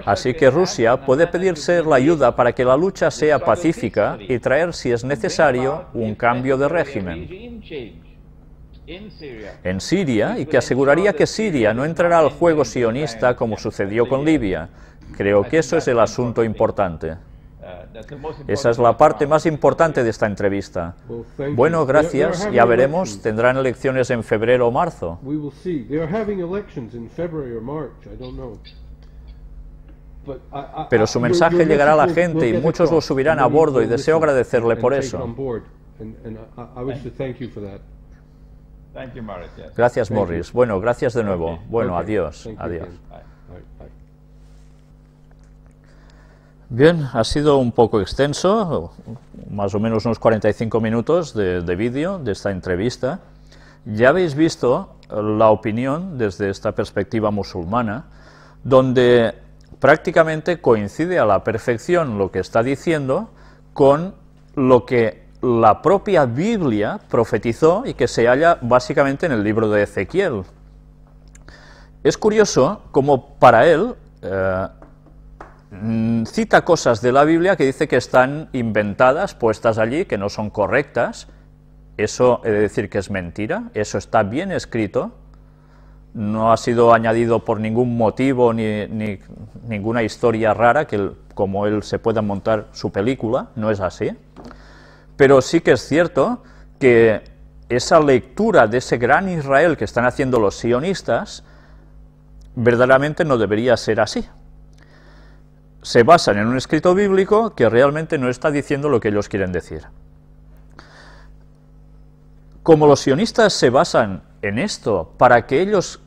Así que Rusia puede pedirse la ayuda para que la lucha sea pacífica y traer, si es necesario, un cambio de régimen en Siria, y que aseguraría que Siria no entrará al juego sionista como sucedió con Libia. Creo que eso es el asunto importante. Esa es la parte más importante de esta entrevista. Bueno, gracias. Ya veremos. Tendrán elecciones en febrero o marzo. Pero su mensaje llegará a la gente y muchos lo subirán a bordo, y deseo agradecerle por eso. Gracias, Morris. Bueno, gracias de nuevo. Bueno, adiós. Adiós. Bien, ha sido un poco extenso, más o menos unos 45 minutos de vídeo de esta entrevista. Ya habéis visto la opinión desde esta perspectiva musulmana, donde prácticamente coincide a la perfección lo que está diciendo con lo que la propia Biblia profetizó y que se halla básicamente en el libro de Ezequiel. Es curioso como para él cita cosas de la Biblia que dice que están inventadas, puestas allí, que no son correctas. Eso he de decir que es mentira, eso está bien escrito, no ha sido añadido por ningún motivo ni ninguna historia rara que como él se pueda montar su película, no es así. Pero sí que es cierto que esa lectura de ese gran Israel que están haciendo los sionistas verdaderamente no debería ser así. Se basan en un escrito bíblico que realmente no está diciendo lo que ellos quieren decir. como los sionistas se basan en esto para que ellos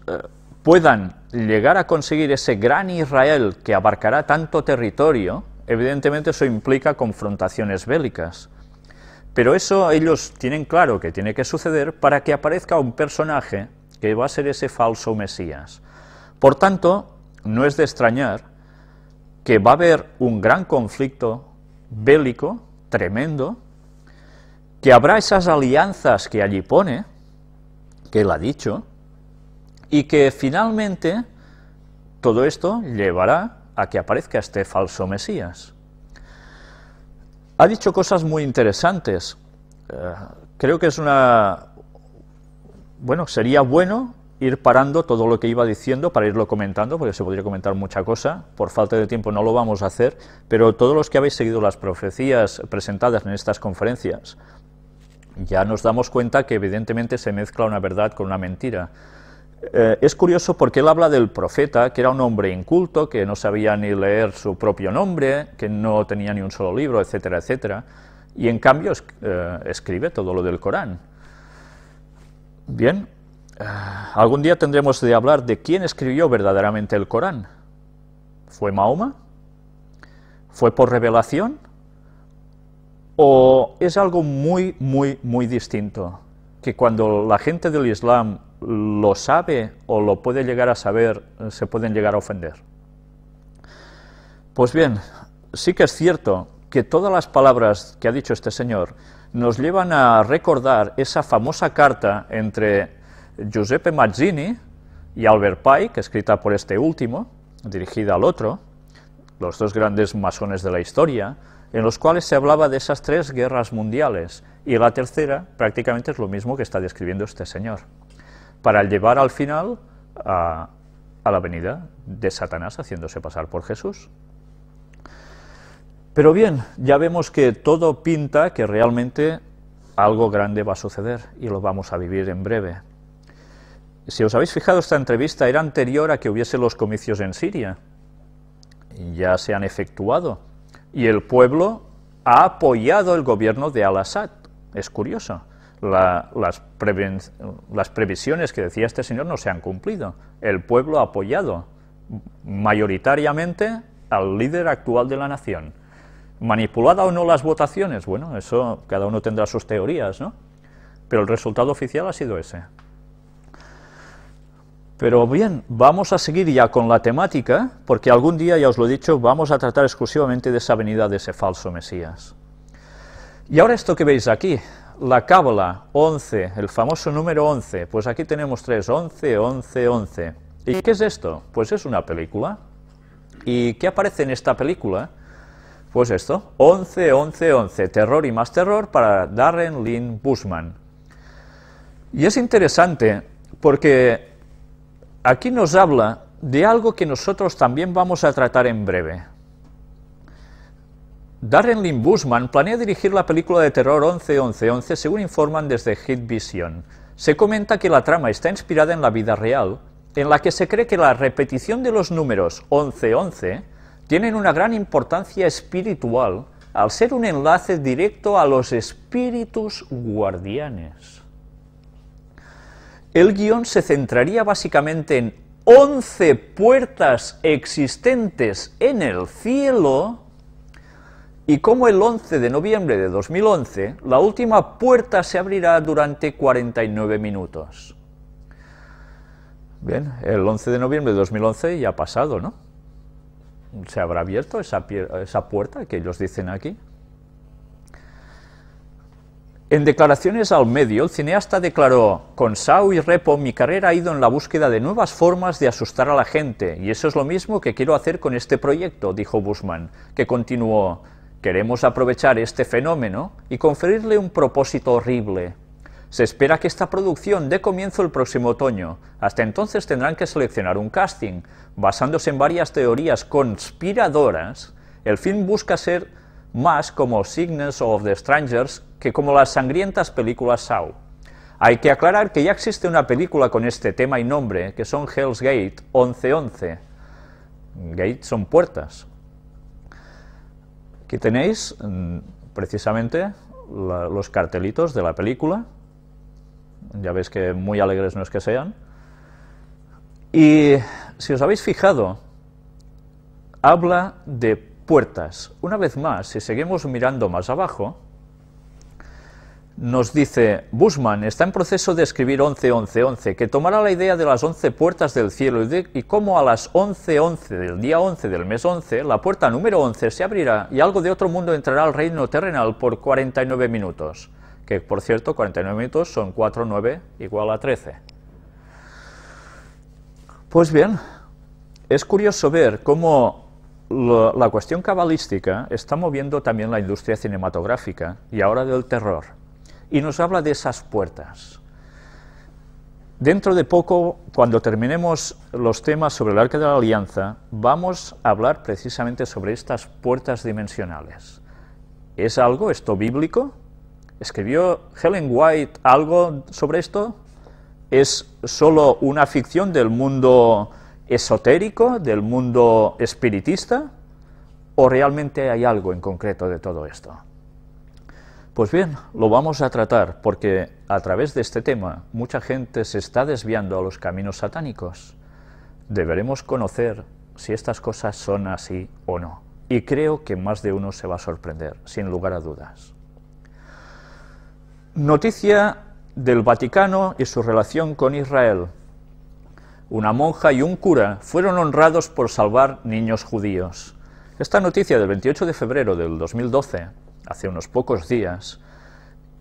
puedan llegar a conseguir ese gran Israel que abarcará tanto territorio, evidentemente eso implica confrontaciones bélicas. Pero eso ellos tienen claro que tiene que suceder para que aparezca un personaje que va a ser ese falso Mesías. Por tanto, no es de extrañar que va a haber un gran conflicto bélico, tremendo, que habrá esas alianzas que allí pone, que él ha dicho, y que finalmente todo esto llevará a que aparezca este falso Mesías. Ha dicho cosas muy interesantes. Creo que es sería bueno ir parando todo lo que iba diciendo para irlo comentando, porque se podría comentar mucha cosa. Por falta de tiempo no lo vamos a hacer, pero todos los que habéis seguido las profecías presentadas en estas conferencias, ya nos damos cuenta que evidentemente se mezcla una verdad con una mentira. Es curioso porque él habla del profeta, que era un hombre inculto, que no sabía ni leer su propio nombre, que no tenía ni un solo libro, etcétera, etcétera, y en cambio escribe todo lo del Corán. Bien, algún día tendremos de hablar de quién escribió verdaderamente el Corán. ¿Fue Mahoma? ¿Fue por revelación? ¿O es algo muy, muy, muy distinto? Que cuando la gente del Islam lo sabe o lo puede llegar a saber, se pueden llegar a ofender. Pues bien, sí que es cierto que todas las palabras que ha dicho este señor nos llevan a recordar esa famosa carta entre Giuseppe Mazzini y Albert Pike, escrita por este último, dirigida al otro, los dos grandes masones de la historia, en los cuales se hablaba de esas 3 guerras mundiales, y la tercera prácticamente es lo mismo que está describiendo este señor, para llevar al final a la venida de Satanás haciéndose pasar por Jesús. Pero bien, ya vemos que todo pinta que realmente algo grande va a suceder, y lo vamos a vivir en breve. Si os habéis fijado, esta entrevista era anterior a que hubiese los comicios en Siria, y ya se han efectuado, y el pueblo ha apoyado el gobierno de Al-Assad. Es curioso, las previsiones que decía este señor no se han cumplido. El pueblo ha apoyado mayoritariamente al líder actual de la nación. ¿Manipulada o no las votaciones? Bueno, eso cada uno tendrá sus teorías, ¿no? Pero el resultado oficial ha sido ese. Pero bien, vamos a seguir ya con la temática, porque algún día, ya os lo he dicho, vamos a tratar exclusivamente de esa venida de ese falso Mesías. Y ahora esto que veis aquí, la Cábala 11, el famoso número 11, pues aquí tenemos 3, 11, 11, 11. ¿Y qué es esto? Pues es una película. ¿Y qué aparece en esta película? Pues esto, 11, 11, 11, terror y más terror para Darren Lynn Bousman. Y es interesante porque aquí nos habla de algo que nosotros también vamos a tratar en breve. Darren Lynn Bousman planea dirigir la película de terror 11, 11, 11, según informan desde Hit Vision. Se comenta que la trama está inspirada en la vida real, en la que se cree que la repetición de los números 11, 11 tienen una gran importancia espiritual, al ser un enlace directo a los espíritus guardianes. El guión se centraría básicamente en 11 puertas existentes en el cielo, y como el 11 de noviembre de 2011, la última puerta se abrirá durante 49 minutos. Bien, el 11 de noviembre de 2011 ya ha pasado, ¿no? ¿Se habrá abierto esa puerta que ellos dicen aquí? En declaraciones al medio, el cineasta declaró: con Saw y Repo mi carrera ha ido en la búsqueda de nuevas formas de asustar a la gente, y eso es lo mismo que quiero hacer con este proyecto, dijo Bousman, que continuó: queremos aprovechar este fenómeno y conferirle un propósito horrible. Se espera que esta producción dé comienzo el próximo otoño. Hasta entonces tendrán que seleccionar un casting. Basándose en varias teorías conspiradoras, el film busca ser más como Sickness of the Strangers que como las sangrientas películas Saw. Hay que aclarar que ya existe una película con este tema y nombre, que son Hell's Gate 1111. Gate son puertas. Aquí tenéis precisamente los cartelitos de la película. ya veis que muy alegres no es que sean. Y si os habéis fijado, habla de puertas. Una vez más, si seguimos mirando más abajo, nos dice, Bushman está en proceso de escribir 11-11-11, que tomará la idea de las 11 puertas del cielo y cómo a las 11-11 del día 11 del mes 11, la puerta número 11 se abrirá y algo de otro mundo entrará al reino terrenal por 49 minutos. Que, por cierto, 49 minutos son 4, 9 igual a 13. Pues bien, es curioso ver cómo la cuestión cabalística está moviendo también la industria cinematográfica y ahora del terror. Y nos habla de esas puertas. Dentro de poco, cuando terminemos los temas sobre el Arca de la Alianza, vamos a hablar precisamente sobre estas puertas dimensionales. ¿Es algo esto bíblico? ¿Escribió Ellen White algo sobre esto? ¿Es solo una ficción del mundo esotérico, del mundo espiritista? ¿O realmente hay algo en concreto de todo esto? Pues bien, lo vamos a tratar, porque a través de este tema mucha gente se está desviando a los caminos satánicos. Deberemos conocer si estas cosas son así o no. Y creo que más de uno se va a sorprender, sin lugar a dudas. Noticia del Vaticano y su relación con Israel. Una monja y un cura fueron honrados por salvar niños judíos. Esta noticia del 28 de febrero del 2012, hace unos pocos días,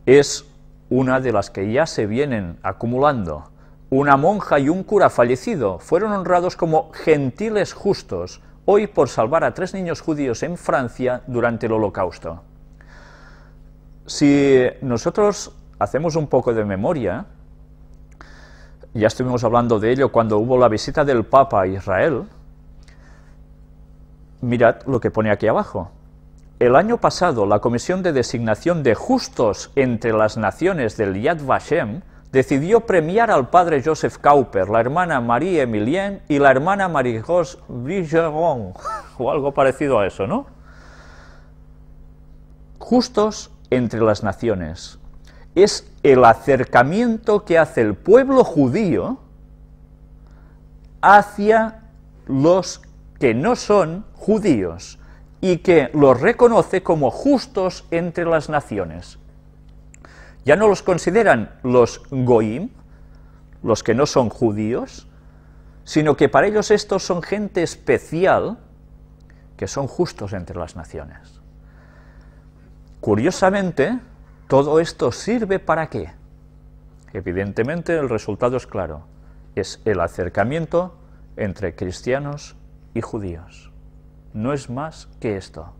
es una de las que ya se vienen acumulando. Una monja y un cura fallecido fueron honrados como gentiles justos, hoy por salvar a 3 niños judíos en Francia durante el Holocausto. Si nosotros hacemos un poco de memoria, ya estuvimos hablando de ello cuando hubo la visita del Papa a Israel, mirad lo que pone aquí abajo. El año pasado, la Comisión de Designación de Justos entre las Naciones del Yad Vashem decidió premiar al padre Joseph Kauper, la hermana Marie Emilienne y la hermana Marie-Rose Brigeron, o algo parecido a eso, ¿no? Justos entre las naciones. Es el acercamiento que hace el pueblo judío hacia los que no son judíos y que los reconoce como justos entre las naciones. Ya no los consideran los goim, los que no son judíos, sino que para ellos estos son gente especial que son justos entre las naciones. Curiosamente, todo esto sirve ¿para qué? Evidentemente el resultado es claro, es el acercamiento entre cristianos y judíos. No es más que esto.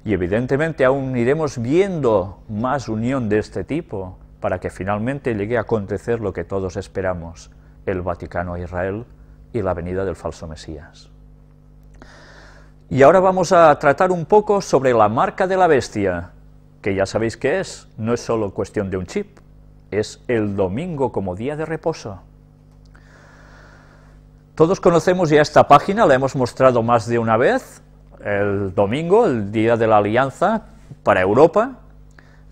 Y evidentemente aún iremos viendo más unión de este tipo para que finalmente llegue a acontecer lo que todos esperamos, el Vaticano a Israel y la venida del falso Mesías. Y ahora vamos a tratar un poco sobre la marca de la bestia, que ya sabéis qué es, no es solo cuestión de un chip, es el domingo como día de reposo. Todos conocemos ya esta página, la hemos mostrado más de una vez, el domingo, el día de la Alianza para Europa.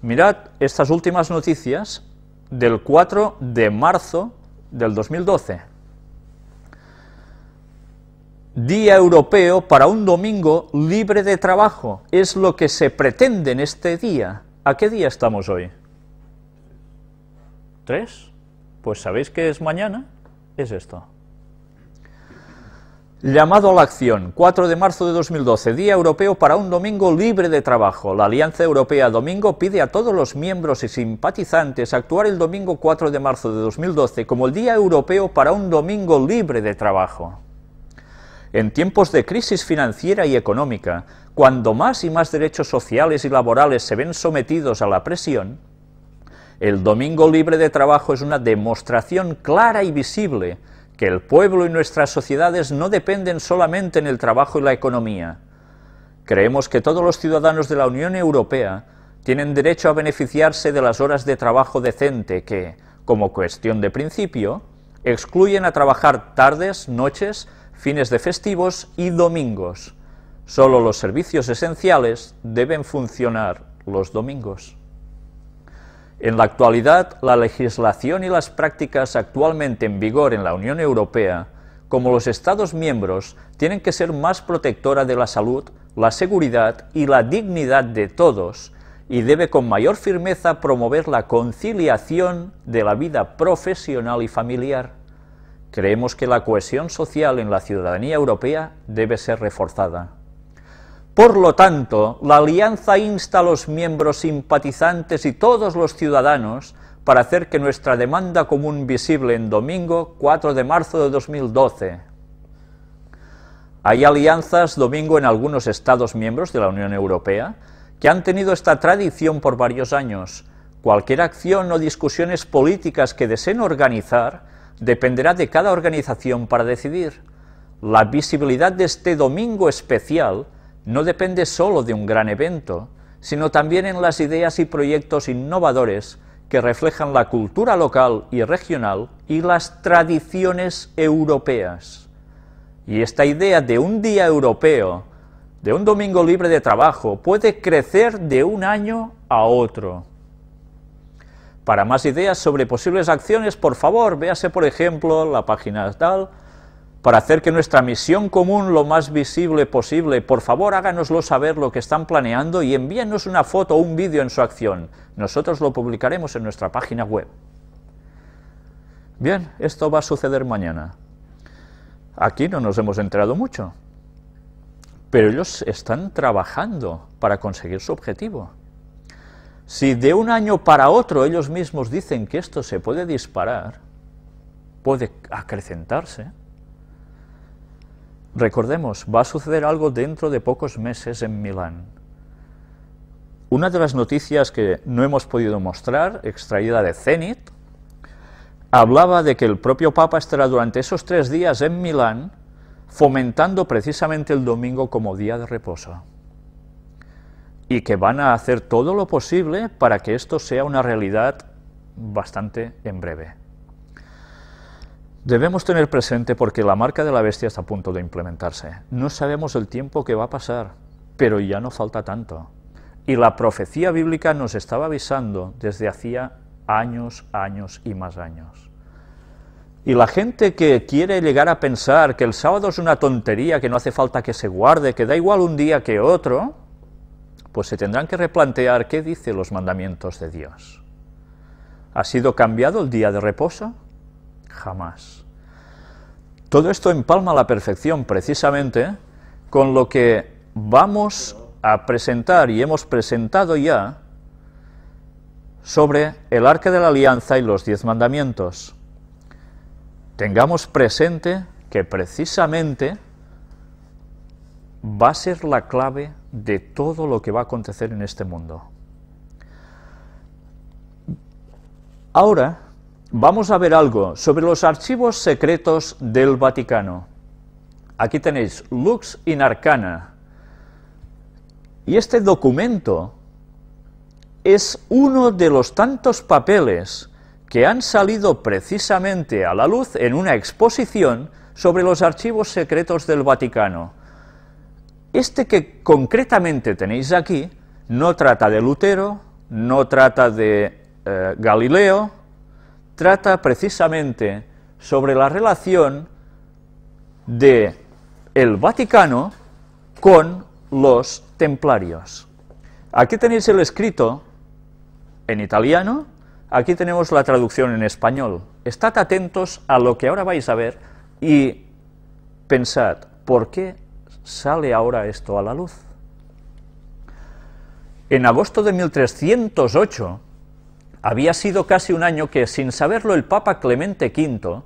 Mirad estas últimas noticias del 4 de marzo del 2012. Día europeo para un domingo libre de trabajo, es lo que se pretende en este día. ¿A qué día estamos hoy? ¿3? Pues ¿sabéis qué es mañana? Es esto. Llamado a la acción, 4 de marzo de 2012, Día Europeo para un domingo libre de trabajo. La Alianza Europea Domingo pide a todos los miembros y simpatizantes actuar el domingo 4 de marzo de 2012 como el Día Europeo para un domingo libre de trabajo. En tiempos de crisis financiera y económica, cuando más y más derechos sociales y laborales se ven sometidos a la presión, el domingo libre de trabajo es una demostración clara y visible que el pueblo y nuestras sociedades no dependen solamente en el trabajo y la economía. Creemos que todos los ciudadanos de la Unión Europea tienen derecho a beneficiarse de las horas de trabajo decente que, como cuestión de principio, excluyen a trabajar tardes, noches, fines de festivos y domingos. Solo los servicios esenciales deben funcionar los domingos. En la actualidad, la legislación y las prácticas actualmente en vigor en la Unión Europea, como los Estados miembros, tienen que ser más protectora de la salud, la seguridad y la dignidad de todos, y debe con mayor firmeza promover la conciliación de la vida profesional y familiar. Creemos que la cohesión social en la ciudadanía europea debe ser reforzada. Por lo tanto, la Alianza insta a los miembros simpatizantes y todos los ciudadanos para hacer que nuestra demanda común visible en domingo 4 de marzo de 2012. Hay alianzas domingo en algunos Estados miembros de la Unión Europea que han tenido esta tradición por varios años. Cualquier acción o discusiones políticas que deseen organizar dependerá de cada organización para decidir. La visibilidad de este domingo especial no depende solo de un gran evento, sino también en las ideas y proyectos innovadores que reflejan la cultura local y regional y las tradiciones europeas. Y esta idea de un día europeo, de un domingo libre de trabajo, puede crecer de un año a otro. Para más ideas sobre posibles acciones, por favor, véase por ejemplo la página tal. Para hacer que nuestra misión común lo más visible posible, por favor háganoslo saber lo que están planeando y envíenos una foto o un vídeo en su acción. Nosotros lo publicaremos en nuestra página web. Bien, esto va a suceder mañana. Aquí no nos hemos enterado mucho, pero ellos están trabajando para conseguir su objetivo. Si de un año para otro ellos mismos dicen que esto se puede disparar, puede acrecentarse. Recordemos, va a suceder algo dentro de pocos meses en Milán. Una de las noticias que no hemos podido mostrar, extraída de Zenit, hablaba de que el propio Papa estará durante esos 3 días en Milán, fomentando precisamente el domingo como día de reposo. Y que van a hacer todo lo posible para que esto sea una realidad bastante en breve. Debemos tener presente porque la marca de la bestia está a punto de implementarse. No sabemos el tiempo que va a pasar, pero ya no falta tanto. Y la profecía bíblica nos estaba avisando desde hacía años, años y más años. Y la gente que quiere llegar a pensar que el sábado es una tontería, que no hace falta que se guarde, que da igual un día que otro, pues se tendrán que replantear qué dicen los mandamientos de Dios. ¿Ha sido cambiado el día de reposo? Jamás. Todo esto empalma a la perfección precisamente con lo que vamos a presentar y hemos presentado ya sobre el Arca de la Alianza y los 10 mandamientos. Tengamos presente que precisamente va a ser la clave de todo lo que va a acontecer en este mundo. Ahora vamos a ver algo sobre los archivos secretos del Vaticano. Aquí tenéis Lux in Arcana. Y este documento es uno de los tantos papeles que han salido precisamente a la luz en una exposición sobre los archivos secretos del Vaticano. Este que concretamente tenéis aquí no trata de Lutero, no trata de Galileo, trata precisamente sobre la relación de el Vaticano con los templarios. Aquí tenéis el escrito en italiano, aquí tenemos la traducción en español. Estad atentos a lo que ahora vais a ver y pensad, ¿por qué sale ahora esto a la luz? En agosto de 1308, había sido casi un año que, sin saberlo el Papa Clemente V,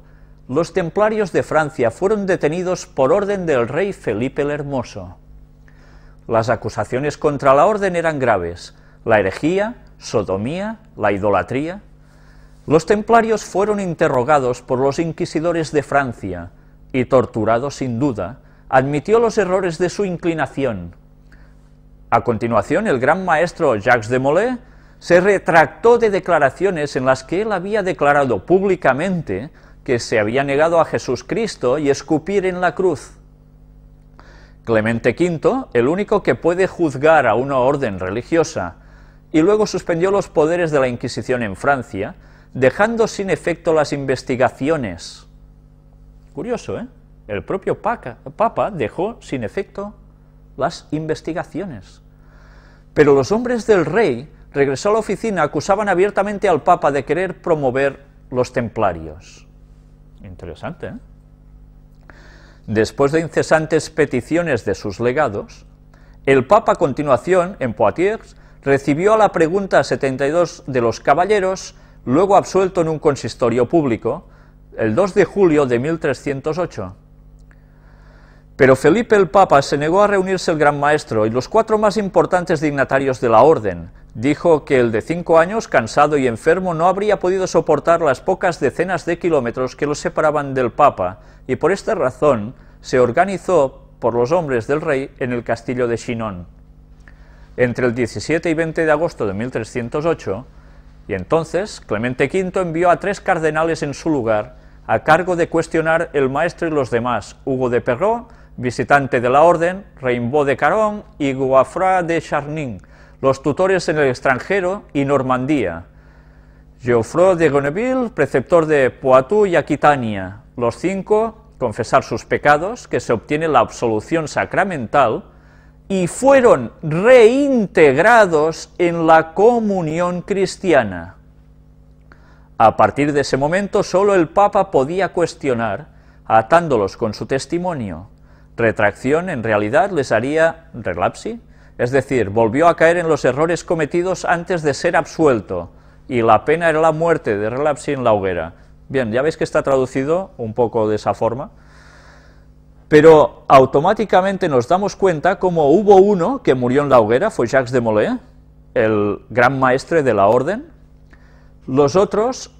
los templarios de Francia fueron detenidos por orden del rey Felipe el Hermoso. Las acusaciones contra la orden eran graves: la herejía, sodomía, la idolatría. Los templarios fueron interrogados por los inquisidores de Francia y, torturados sin duda, admitió los errores de su inclinación. A continuación, el gran maestro Jacques de Molay se retractó de declaraciones en las que él había declarado públicamente que se había negado a Jesucristo y escupir en la cruz. Clemente V, el único que puede juzgar a una orden religiosa y luego suspendió los poderes de la Inquisición en Francia, dejando sin efecto las investigaciones. Curioso, ¿eh? El propio Papa dejó sin efecto las investigaciones. Pero los hombres del rey, regresó a la oficina, acusaban abiertamente al Papa de querer promover los templarios. Interesante, ¿eh? Después de incesantes peticiones de sus legados, el Papa a continuación, en Poitiers, recibió a la pregunta 72 de los caballeros, luego absuelto en un consistorio público, el 2 de julio de 1308. Pero Felipe el Papa se negó a reunirse el Gran Maestro y los 4 más importantes dignatarios de la orden. Dijo que el de 5 años, cansado y enfermo, no habría podido soportar las pocas decenas de kilómetros que lo separaban del Papa, y por esta razón se organizó por los hombres del rey en el castillo de Chinon. Entre el 17 y 20 de agosto de 1308, y entonces Clemente V envió a 3 cardenales en su lugar, a cargo de cuestionar el maestro y los demás, Hugo de Perrot, visitante de la orden, Rimbaud de Caron y Goiffre de Charny, los tutores en el extranjero y Normandía, Geoffroy de Gonneville, preceptor de Poitou y Aquitania, los 5, confesar sus pecados, que se obtiene la absolución sacramental, y fueron reintegrados en la comunión cristiana. A partir de ese momento, solo el Papa podía cuestionar, atándolos con su testimonio. Retracción, en realidad, les haría relapsi, es decir, volvió a caer en los errores cometidos antes de ser absuelto, y la pena era la muerte de relapsi en la hoguera. Bien, ya veis que está traducido un poco de esa forma, pero automáticamente nos damos cuenta como hubo uno que murió en la hoguera, fue Jacques de Molay, el gran maestre de la orden. Los otros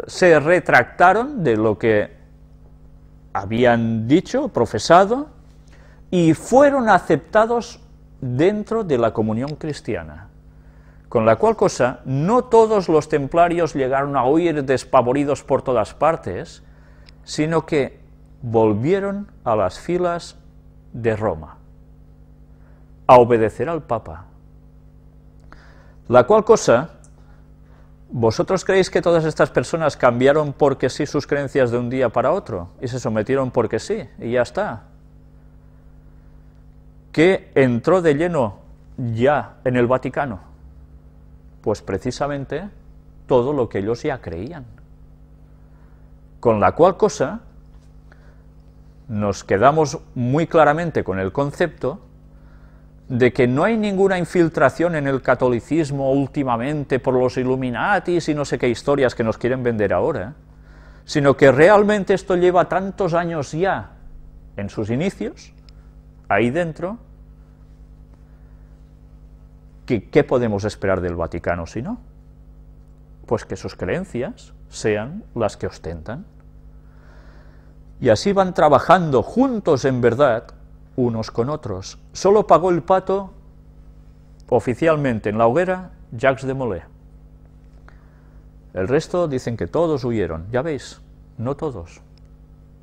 se retractaron de lo que habían dicho, profesado, y fueron aceptados dentro de la comunión cristiana. Con la cual cosa, no todos los templarios llegaron a huir despavoridos por todas partes, sino que volvieron a las filas de Roma, a obedecer al Papa. La cual cosa, ¿vosotros creéis que todas estas personas cambiaron porque sí sus creencias de un día para otro y se sometieron porque sí y ya está? ¿Qué entró de lleno ya en el Vaticano? Pues precisamente todo lo que ellos ya creían. Con la cual cosa nos quedamos muy claramente con el concepto de que no hay ninguna infiltración en el catolicismo últimamente por los Illuminatis y no sé qué historias que nos quieren vender ahora, sino que realmente esto lleva tantos años ya en sus inicios, ahí dentro, que ¿qué podemos esperar del Vaticano si no? Pues que sus creencias sean las que ostentan. Y así van trabajando juntos en verdad, unos con otros. Solo pagó el pato, oficialmente en la hoguera, Jacques de Molay. El resto dicen que todos huyeron. Ya veis, no todos.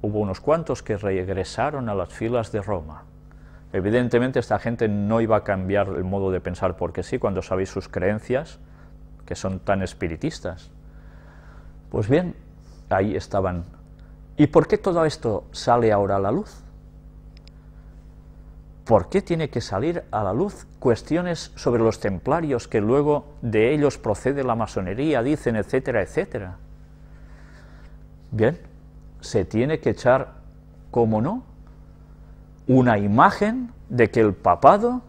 Hubo unos cuantos que regresaron a las filas de Roma. Evidentemente esta gente no iba a cambiar el modo de pensar porque sí, cuando sabéis sus creencias, que son tan espiritistas. Pues bien, ahí estaban. ¿Y por qué todo esto sale ahora a la luz? ¿Por qué tiene que salir a la luz cuestiones sobre los templarios que luego de ellos procede la masonería, dicen, etcétera, etcétera? Bien, se tiene que echar, ¿cómo no?, una imagen de que el papado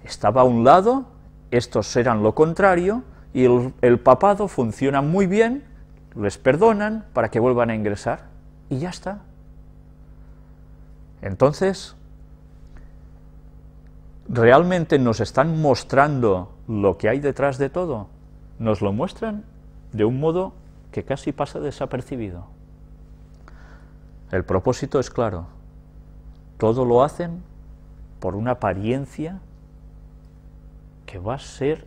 estaba a un lado, estos eran lo contrario, y el papado funciona muy bien, les perdonan para que vuelvan a ingresar, y ya está. Entonces, ¿realmente nos están mostrando lo que hay detrás de todo? Nos lo muestran de un modo que casi pasa desapercibido. El propósito es claro. Todo lo hacen por una apariencia que va a ser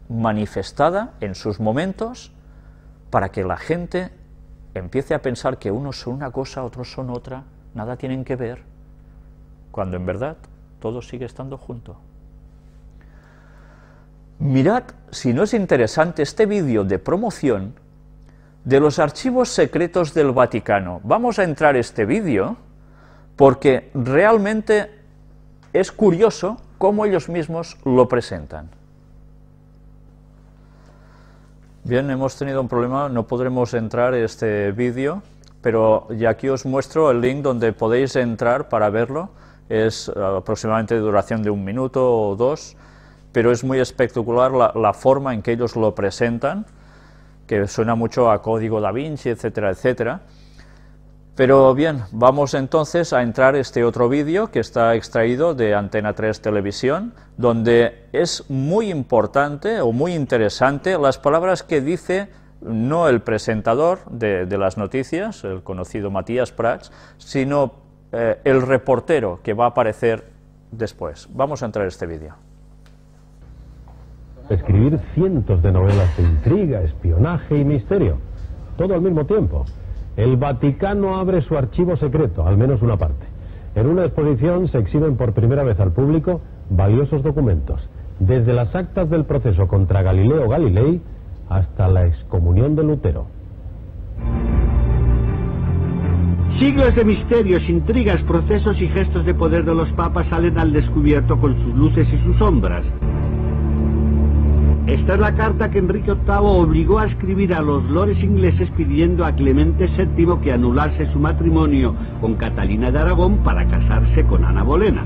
manifestada en sus momentos para que la gente empiece a pensar que unos son una cosa, otros son otra, nada tienen que ver, cuando en verdad todo sigue estando junto. Mirad si no es interesante este vídeo de promoción de los archivos secretos del Vaticano. Vamos a entrar a este vídeo porque realmente es curioso cómo ellos mismos lo presentan. Bien, hemos tenido un problema, no podremos entrar a este vídeo, pero ya aquí os muestro el link donde podéis entrar para verlo. Es aproximadamente de duración de 1 minuto o 2, pero es muy espectacular la forma en que ellos lo presentan, que suena mucho a Código Da Vinci, etcétera, etcétera. Pero bien, vamos entonces a entrar a este otro vídeo que está extraído de Antena 3 Televisión, donde es muy importante o muy interesante las palabras que dice no el presentador de las noticias, el conocido Matías Prats, sino el reportero que va a aparecer después. Vamos a entrar a este vídeo. Escribir cientos de novelas de intriga, espionaje y misterio, todo al mismo tiempo. El Vaticano abre su archivo secreto, al menos una parte. En una exposición se exhiben por primera vez al público valiosos documentos, desde las actas del proceso contra Galileo Galilei hasta la excomunión de Lutero. Siglos de misterios, intrigas, procesos y gestos de poder de los papas salen al descubierto con sus luces y sus sombras. Esta es la carta que Enrique VIII obligó a escribir a los lores ingleses pidiendo a Clemente VII que anulase su matrimonio con Catalina de Aragón para casarse con Ana Bolena.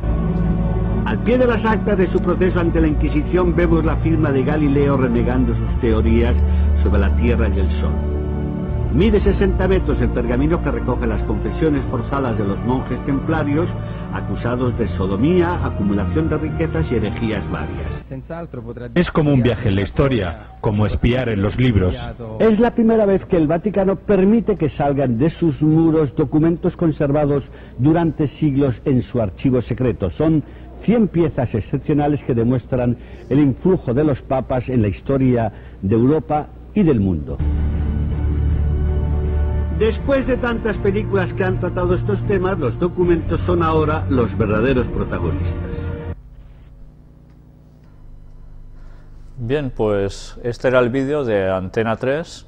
Al pie de las actas de su proceso ante la Inquisición vemos la firma de Galileo renegando sus teorías sobre la Tierra y el Sol. Mide 60 metros el pergamino que recoge las confesiones forzadas de los monjes templarios acusados de sodomía, acumulación de riquezas y herejías varias. Es como un viaje en la historia, como espiar en los libros. Es la primera vez que el Vaticano permite que salgan de sus muros documentos conservados durante siglos en su archivo secreto. Son 100 piezas excepcionales que demuestran el influjo de los papas en la historia de Europa y del mundo. Después de tantas películas que han tratado estos temas, los documentos son ahora los verdaderos protagonistas. Bien, pues este era el vídeo de Antena 3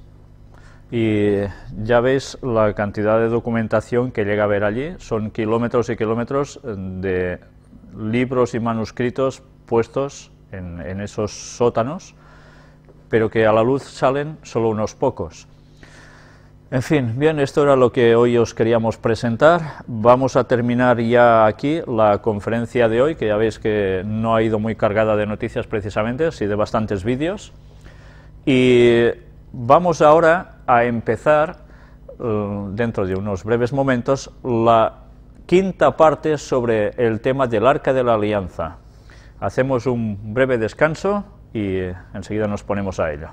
y ya veis la cantidad de documentación que llega a ver allí. Son kilómetros y kilómetros de libros y manuscritos puestos en esos sótanos, pero que a la luz salen solo unos pocos. En fin, bien, esto era lo que hoy os queríamos presentar. Vamos a terminar ya aquí la conferencia de hoy, que ya veis que no ha ido muy cargada de noticias precisamente, sí de bastantes vídeos. Y vamos ahora a empezar, dentro de unos breves momentos, la quinta parte sobre el tema del Arca de la Alianza. Hacemos un breve descanso y enseguida nos ponemos a ello.